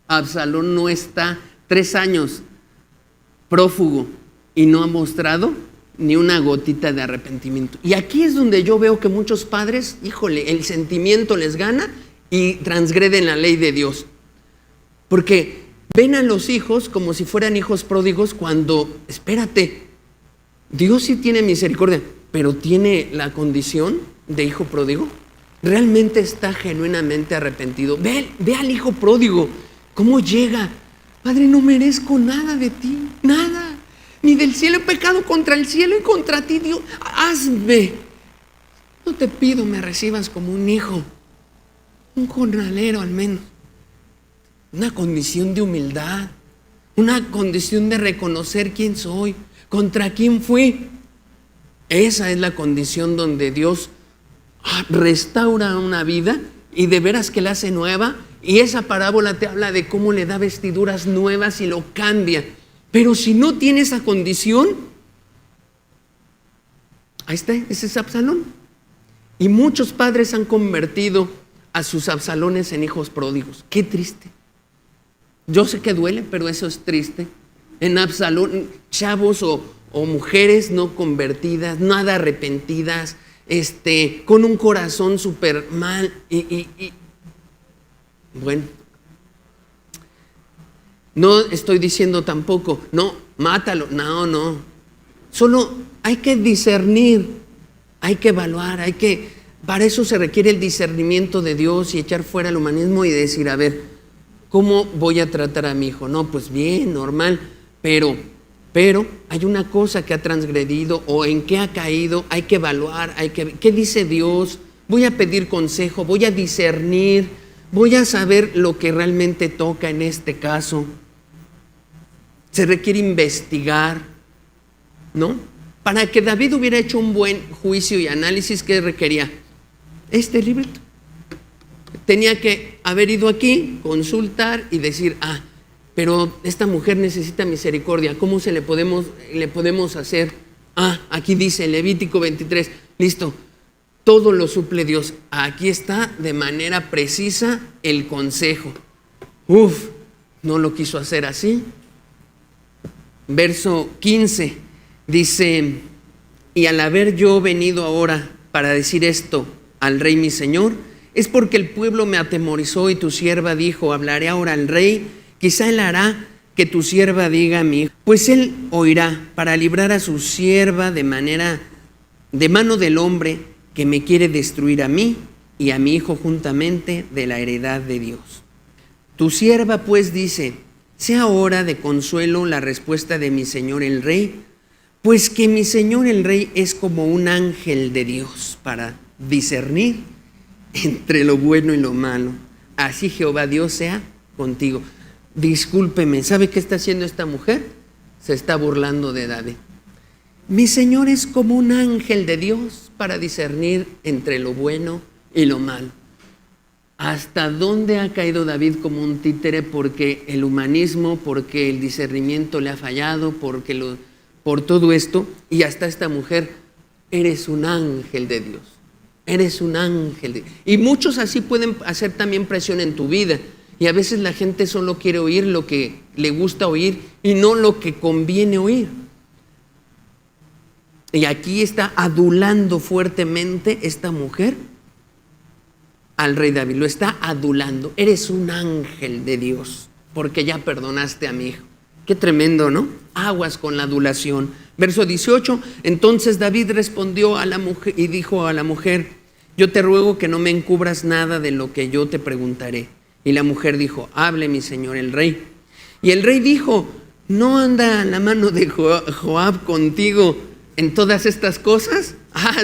Absalón no está 3 años prófugo y no ha mostrado ni una gotita de arrepentimiento. Y aquí es donde yo veo que muchos padres, híjole, el sentimiento les gana y transgreden la ley de Dios. Porque ven a los hijos como si fueran hijos pródigos cuando, espérate, Dios sí tiene misericordia, pero tiene la condición de hijo pródigo. Realmente está genuinamente arrepentido. Ve al hijo pródigo, cómo llega. Padre, no merezco nada de ti, nada. Ni del cielo, he pecado contra el cielo y contra ti, Dios. Hazme. No te pido me recibas como un hijo, un jornalero al menos. Una condición de humildad, una condición de reconocer quién soy, contra quién fui. Esa es la condición donde Dios restaura una vida y de veras que la hace nueva. Y esa parábola te habla de cómo le da vestiduras nuevas y lo cambia. Pero si no tiene esa condición, ahí está, ese es Absalón. Y muchos padres han convertido a sus Absalones en hijos pródigos. Qué triste. Yo sé que duele, pero eso es triste. En Absalón, chavos o mujeres no convertidas, nada arrepentidas, con un corazón súper mal. Bueno, no estoy diciendo tampoco, no, mátalo, no. Solo hay que discernir, hay que evaluar, para eso se requiere el discernimiento de Dios y echar fuera el humanismo y decir, a ver, ¿cómo voy a tratar a mi hijo? No, pues bien, normal, pero hay una cosa que ha transgredido o en qué ha caído, hay que evaluar, ¿qué dice Dios? Voy a pedir consejo, voy a discernir, voy a saber lo que realmente toca en este caso. Se requiere investigar, ¿no? Para que David hubiera hecho un buen juicio y análisis, ¿qué requería? Este librito. Tenía que haber ido aquí, consultar y decir, pero esta mujer necesita misericordia, ¿cómo le podemos hacer? Aquí dice Levítico 23, listo, todo lo suple Dios. Aquí está de manera precisa el consejo. No lo quiso hacer así. Verso 15 dice, y al haber yo venido ahora para decir esto al rey mi señor, es porque el pueblo me atemorizó y tu sierva dijo, hablaré ahora al rey, quizá él hará que tu sierva diga a mi hijo, pues él oirá para librar a su sierva de mano del hombre que me quiere destruir a mí y a mi hijo juntamente de la heredad de Dios. Tu sierva pues dice, sea ahora de consuelo la respuesta de mi señor el rey, pues que mi señor el rey es como un ángel de Dios para discernir entre lo bueno y lo malo, así Jehová Dios sea contigo. Discúlpeme, ¿sabe qué está haciendo esta mujer? Se está burlando de David. Mi Señor es como un ángel de Dios para discernir entre lo bueno y lo malo. ¿Hasta dónde ha caído David como un títere? Porque el humanismo, porque el discernimiento le ha fallado, por todo esto. Y hasta esta mujer, eres un ángel de Dios. Eres un ángel. Y muchos así pueden hacer también presión en tu vida. Y a veces la gente solo quiere oír lo que le gusta oír y no lo que conviene oír. Y aquí está adulando fuertemente esta mujer al rey David. Lo está adulando. Eres un ángel de Dios porque ya perdonaste a mi hijo. Qué tremendo, ¿no? Aguas con la adulación. Verso 18. Entonces David respondió a la mujer y dijo a la mujer: yo te ruego que no me encubras nada de lo que yo te preguntaré. Y la mujer dijo: hable mi señor el rey. Y el rey dijo: ¿no anda la mano de Joab contigo en todas estas cosas?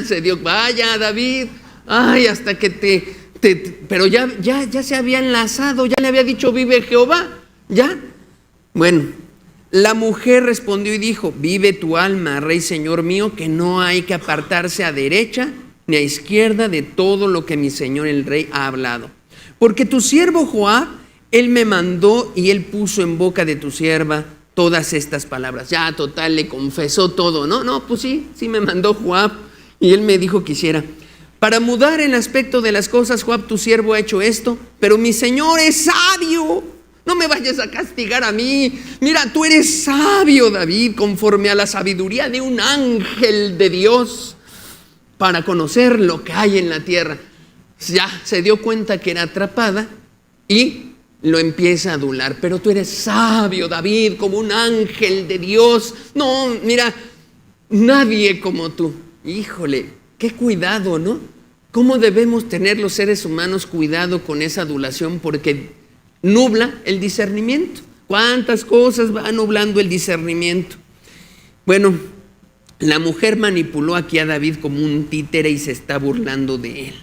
Se dio, vaya David, hasta que pero ya se había enlazado, ya le había dicho vive Jehová, ya. Bueno, la mujer respondió y dijo: vive tu alma, rey señor mío, que no hay que apartarse a derecha ni a izquierda de todo lo que mi señor el rey ha hablado. Porque tu siervo Joab, él me mandó y él puso en boca de tu sierva todas estas palabras. Ya, total, le confesó todo, ¿no? No, pues sí me mandó Joab y él me dijo que hiciera. Para mudar el aspecto de las cosas, Joab, tu siervo, ha hecho esto, pero mi señor es sabio. No me vayas a castigar a mí. Mira, tú eres sabio, David, conforme a la sabiduría de un ángel de Dios, para conocer lo que hay en la tierra. Ya se dio cuenta que era atrapada y lo empieza a adular. Pero tú eres sabio, David, como un ángel de Dios. No, mira, nadie como tú. Híjole, qué cuidado, ¿no? ¿Cómo debemos tener los seres humanos cuidado con esa adulación? Porque nubla el discernimiento. ¿Cuántas cosas va nublando el discernimiento? Bueno, la mujer manipuló aquí a David como un títere y se está burlando de él.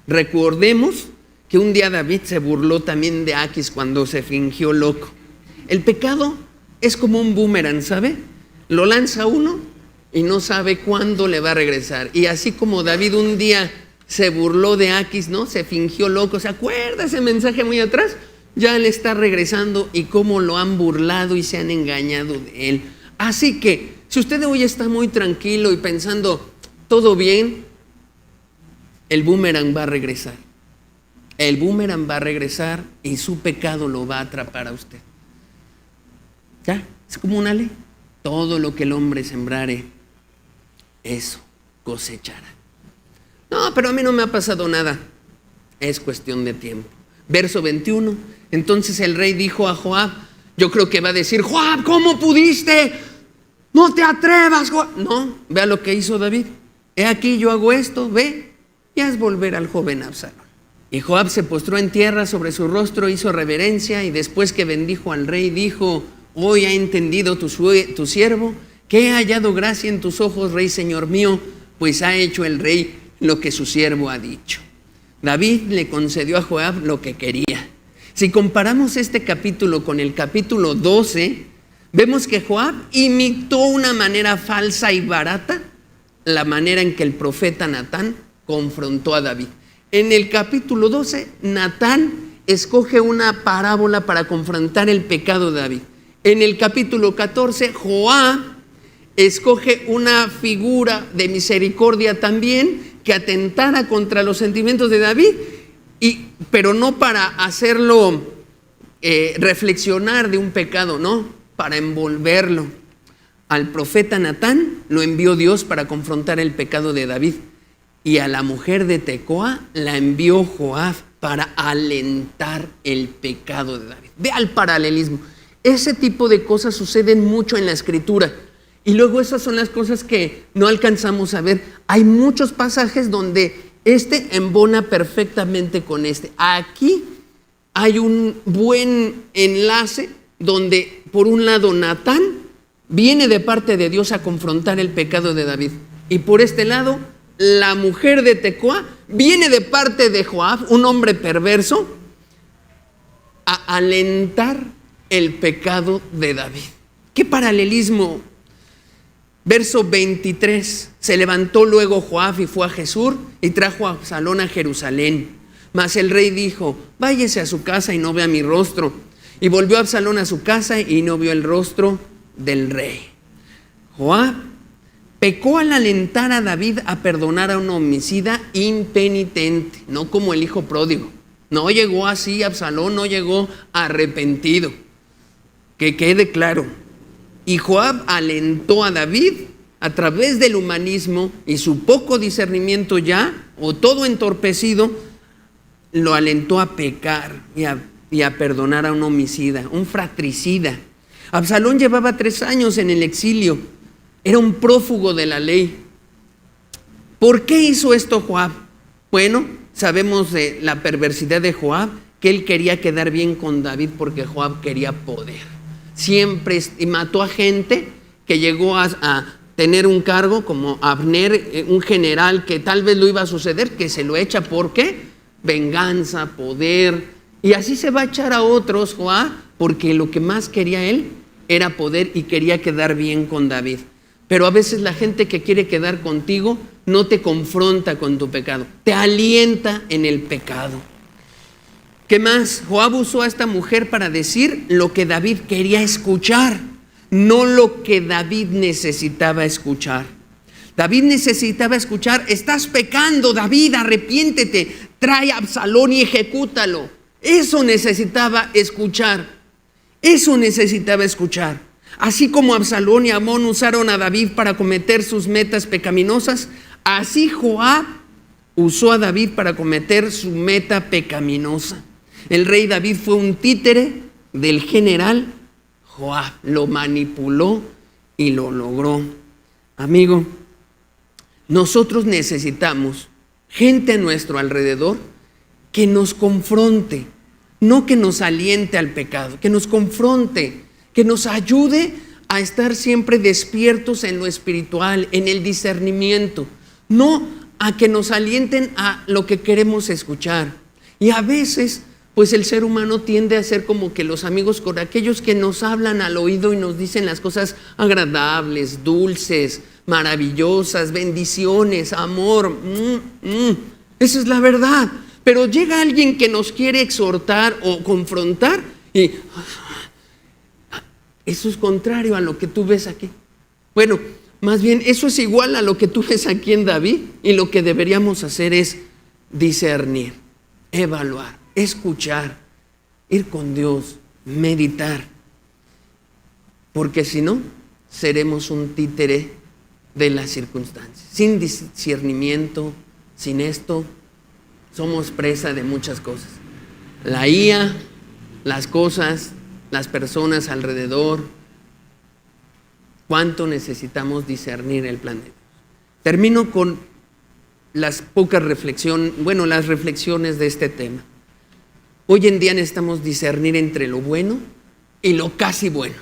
Recordemos que un día David se burló también de Aquis cuando se fingió loco. El pecado es como un boomerang, ¿sabe? Lo lanza uno y no sabe cuándo le va a regresar. Y así como David un día se burló de Aquis, ¿no? Se fingió loco. ¿Se acuerda ese mensaje muy atrás? Ya le está regresando y cómo lo han burlado y se han engañado de él. Así que si usted hoy está muy tranquilo y pensando todo bien, el boomerang va a regresar. El boomerang va a regresar y su pecado lo va a atrapar a usted. ¿Ya? Es como una ley. Todo lo que el hombre sembrare, eso cosechará. No, pero a mí no me ha pasado nada. Es cuestión de tiempo. Verso 21. Entonces el rey dijo a Joab, yo creo que va a decir: Joab, ¿cómo pudiste? No te atrevas, Joab. No, vea lo que hizo David. He aquí yo hago esto, ve, y haz volver al joven Absalón. Y Joab se postró en tierra sobre su rostro, hizo reverencia, y después que bendijo al rey, dijo: hoy ha entendido tu siervo que he hallado gracia en tus ojos, rey señor mío, pues ha hecho el rey lo que su siervo ha dicho. David le concedió a Joab lo que quería. Si comparamos este capítulo con el capítulo 12, vemos que Joab imitó una manera falsa y barata la manera en que el profeta Natán confrontó a David. En el capítulo 12, Natán escoge una parábola para confrontar el pecado de David. En el capítulo 14, Joab escoge una figura de misericordia también que atentara contra los sentimientos de David, pero no para hacerlo reflexionar de un pecado, no, para envolverlo. Al profeta Natán lo envió Dios para confrontar el pecado de David, y a la mujer de Tecoa la envió Joab para alentar el pecado de David. Vea el paralelismo. Ese tipo de cosas suceden mucho en la Escritura. Y luego esas son las cosas que no alcanzamos a ver. Hay muchos pasajes donde este embona perfectamente con este. Aquí hay un buen enlace donde, por un lado, Natán viene de parte de Dios a confrontar el pecado de David. Y por este lado, la mujer de Tecoa viene de parte de Joab, un hombre perverso, a alentar el pecado de David. ¿Qué paralelismo? Verso 23, se levantó luego Joab y fue a Jesús y trajo a Absalón a Jerusalén. Mas el rey dijo, váyase a su casa y no vea mi rostro. Y volvió Absalón a su casa y no vio el rostro del rey. Joab pecó al alentar a David a perdonar a un homicida impenitente, no como el hijo pródigo. No llegó así, Absalón no llegó arrepentido. Que quede claro. Y Joab alentó a David a través del humanismo y su poco discernimiento ya, o todo entorpecido, lo alentó a pecar y a perdonar a un homicida, un fratricida. Absalón llevaba 3 años en el exilio, era un prófugo de la ley. ¿Por qué hizo esto Joab? Bueno, sabemos de la perversidad de Joab, que él quería quedar bien con David porque Joab quería poder. Siempre, y mató a gente que llegó a tener un cargo como Abner, un general que tal vez lo iba a suceder, que se lo echa. ¿Por qué? Venganza, poder, y así se va a echar a otros Joab, porque lo que más quería él era poder y quería quedar bien con David. Pero a veces la gente que quiere quedar contigo no te confronta con tu pecado, te alienta en el pecado. ¿Qué más? Joab usó a esta mujer para decir lo que David quería escuchar, no lo que David necesitaba escuchar. David necesitaba escuchar, estás pecando, David, arrepiéntete, trae a Absalón y ejecútalo. Eso necesitaba escuchar, eso necesitaba escuchar. Así como Absalón y Amón usaron a David para cometer sus metas pecaminosas, así Joab usó a David para cometer su meta pecaminosa. El rey David fue un títere del general Joab, lo manipuló y lo logró. Amigo, nosotros necesitamos gente a nuestro alrededor que nos confronte, no que nos aliente al pecado, que nos confronte, que nos ayude a estar siempre despiertos en lo espiritual, en el discernimiento, no a que nos alienten a lo que queremos escuchar. Y a veces pues el ser humano tiende a ser como que los amigos con aquellos que nos hablan al oído y nos dicen las cosas agradables, dulces, maravillosas, bendiciones, amor. Esa es la verdad. Pero llega alguien que nos quiere exhortar o confrontar y eso es contrario a lo que tú ves aquí. Bueno, más bien eso es igual a lo que tú ves aquí en David, y lo que deberíamos hacer es discernir, evaluar, escuchar, ir con Dios, meditar, porque si no, seremos un títere de las circunstancias. Sin discernimiento, sin esto, somos presa de muchas cosas. La IA, las cosas, las personas alrededor. ¿Cuánto necesitamos discernir el plan de Dios? Termino con las pocas reflexiones, las reflexiones de este tema. Hoy en día necesitamos discernir entre lo bueno y lo casi bueno.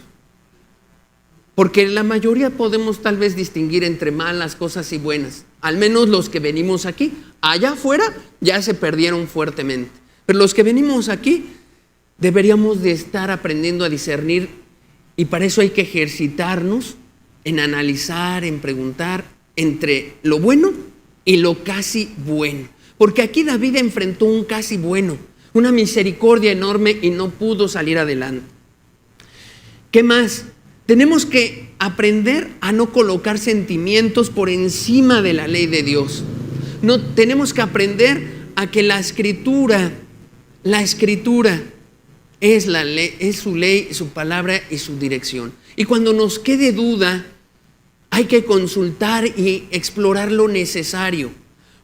Porque la mayoría podemos tal vez distinguir entre malas cosas y buenas. Al menos los que venimos aquí. Allá afuera ya se perdieron fuertemente. Pero los que venimos aquí deberíamos de estar aprendiendo a discernir, y para eso hay que ejercitarnos en analizar, en preguntar entre lo bueno y lo casi bueno. Porque aquí David enfrentó un casi bueno, una misericordia enorme, y no pudo salir adelante. ¿Qué más? Tenemos que aprender a no colocar sentimientos por encima de la ley de Dios. No, tenemos que aprender a que la escritura es la ley, es su ley, su palabra y su dirección. Y cuando nos quede duda, hay que consultar y explorar lo necesario.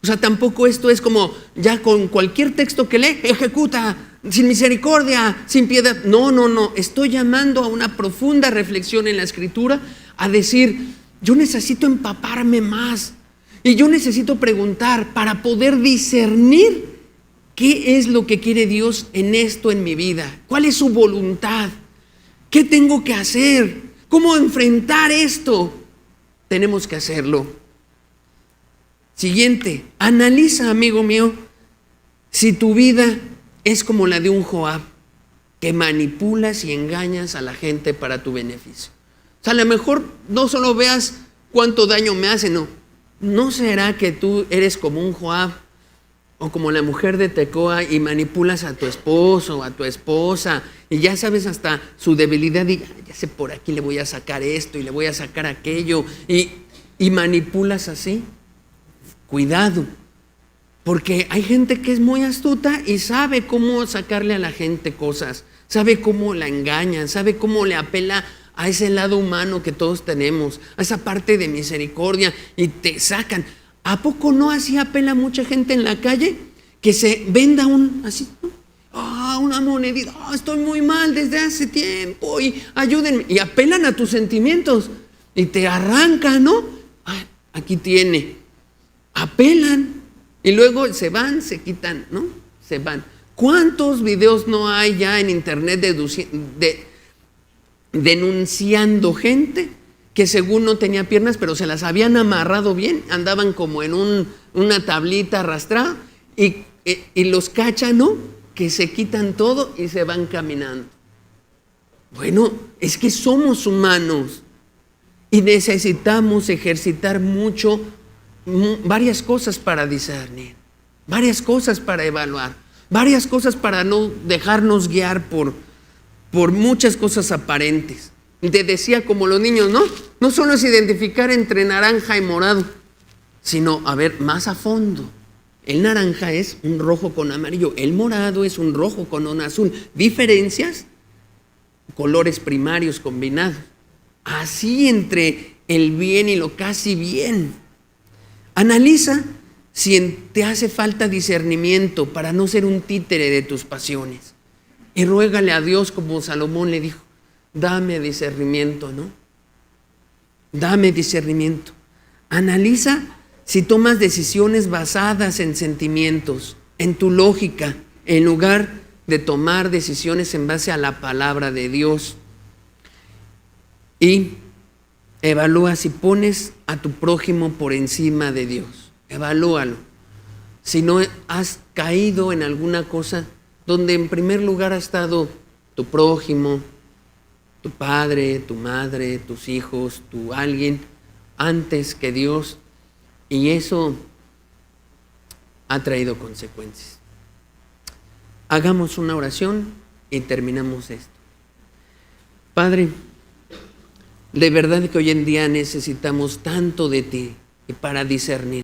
O sea, tampoco esto es como ya con cualquier texto que lee, ejecuta, sin misericordia, sin piedad. No. Estoy llamando a una profunda reflexión en la escritura, a decir, yo necesito empaparme más. Y yo necesito preguntar para poder discernir qué es lo que quiere Dios en esto en mi vida. ¿Cuál es su voluntad? ¿Qué tengo que hacer? ¿Cómo enfrentar esto? Tenemos que hacerlo. Siguiente, analiza, amigo mío, si tu vida es como la de un Joab. que manipulas y engañas a la gente para tu beneficio. O sea, a lo mejor no solo veas cuánto daño me hace, no. ¿No será que tú eres como un Joab o como la mujer de Tecoa y manipulas a tu esposo o a tu esposa y ya sabes hasta su debilidad y ya sé por aquí le voy a sacar esto y le voy a sacar aquello y manipulas así? Cuidado, porque hay gente que es muy astuta y sabe cómo sacarle a la gente cosas, sabe cómo la engañan, sabe cómo le apela a ese lado humano que todos tenemos, a esa parte de misericordia y te sacan. ¿A poco no así apela mucha gente en la calle? Que se venda así, una monedita, estoy muy mal desde hace tiempo y ayúdenme. Y apelan a tus sentimientos y te arrancan, ¿no? Aquí tiene. Apelan y luego se van, se quitan, ¿no? Se van. ¿Cuántos videos no hay ya en internet denunciando gente que según no tenía piernas, pero se las habían amarrado bien, andaban como en una tablita arrastrada y los cachan, ¿no? Que se quitan todo y se van caminando. Bueno, es que somos humanos y necesitamos ejercitar mucho, varias cosas para discernir, varias cosas para evaluar, varias cosas para no dejarnos guiar por muchas cosas aparentes. Y te decía como los niños, ¿no? No solo es identificar entre naranja y morado, sino a ver más a fondo. El naranja es un rojo con amarillo, el morado es un rojo con un azul. Diferencias, colores primarios combinados. Así entre el bien y lo casi bien. Analiza si te hace falta discernimiento para no ser un títere de tus pasiones. Y ruégale a Dios como Salomón le dijo, dame discernimiento, ¿no? Dame discernimiento. Analiza si tomas decisiones basadas en sentimientos, en tu lógica, en lugar de tomar decisiones en base a la palabra de Dios. Y evalúa si pones a tu prójimo por encima de Dios. Evalúalo. Si no has caído en alguna cosa donde en primer lugar ha estado tu prójimo, tu padre, tu madre, tus hijos, alguien antes que Dios, y eso ha traído consecuencias. Hagamos una oración y terminamos esto. Padre, de verdad que hoy en día necesitamos tanto de ti y para discernir.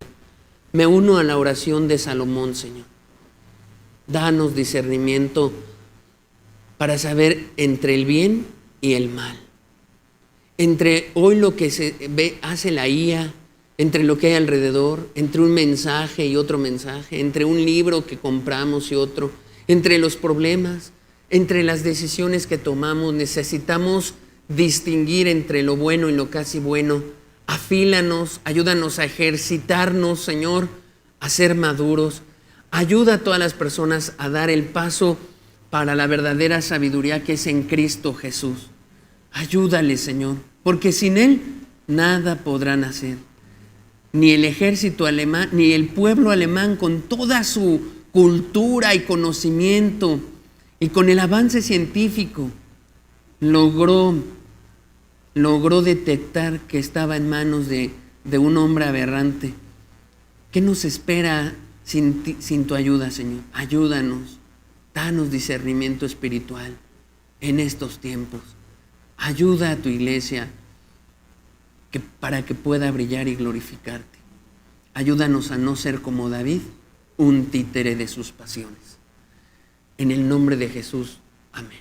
Me uno a la oración de Salomón, Señor. Danos discernimiento para saber entre el bien y el mal. Entre hoy lo que se ve, hace la IA, entre lo que hay alrededor, entre un mensaje y otro mensaje, entre un libro que compramos y otro, entre los problemas, entre las decisiones que tomamos, necesitamos distinguir entre lo bueno y lo casi bueno. Afílanos, ayúdanos a ejercitarnos, Señor, a ser maduros. Ayuda a todas las personas a dar el paso para la verdadera sabiduría que es en Cristo Jesús. Ayúdale, Señor, porque sin Él nada podrán hacer. Ni el ejército alemán, ni el pueblo alemán con toda su cultura y conocimiento y con el avance científico logró detectar que estaba en manos de un hombre aberrante. ¿Qué nos espera sin tu ayuda, Señor? Ayúdanos, danos discernimiento espiritual en estos tiempos. Ayuda a tu iglesia para que pueda brillar y glorificarte. Ayúdanos a no ser como David, un títere de sus pasiones. En el nombre de Jesús, amén.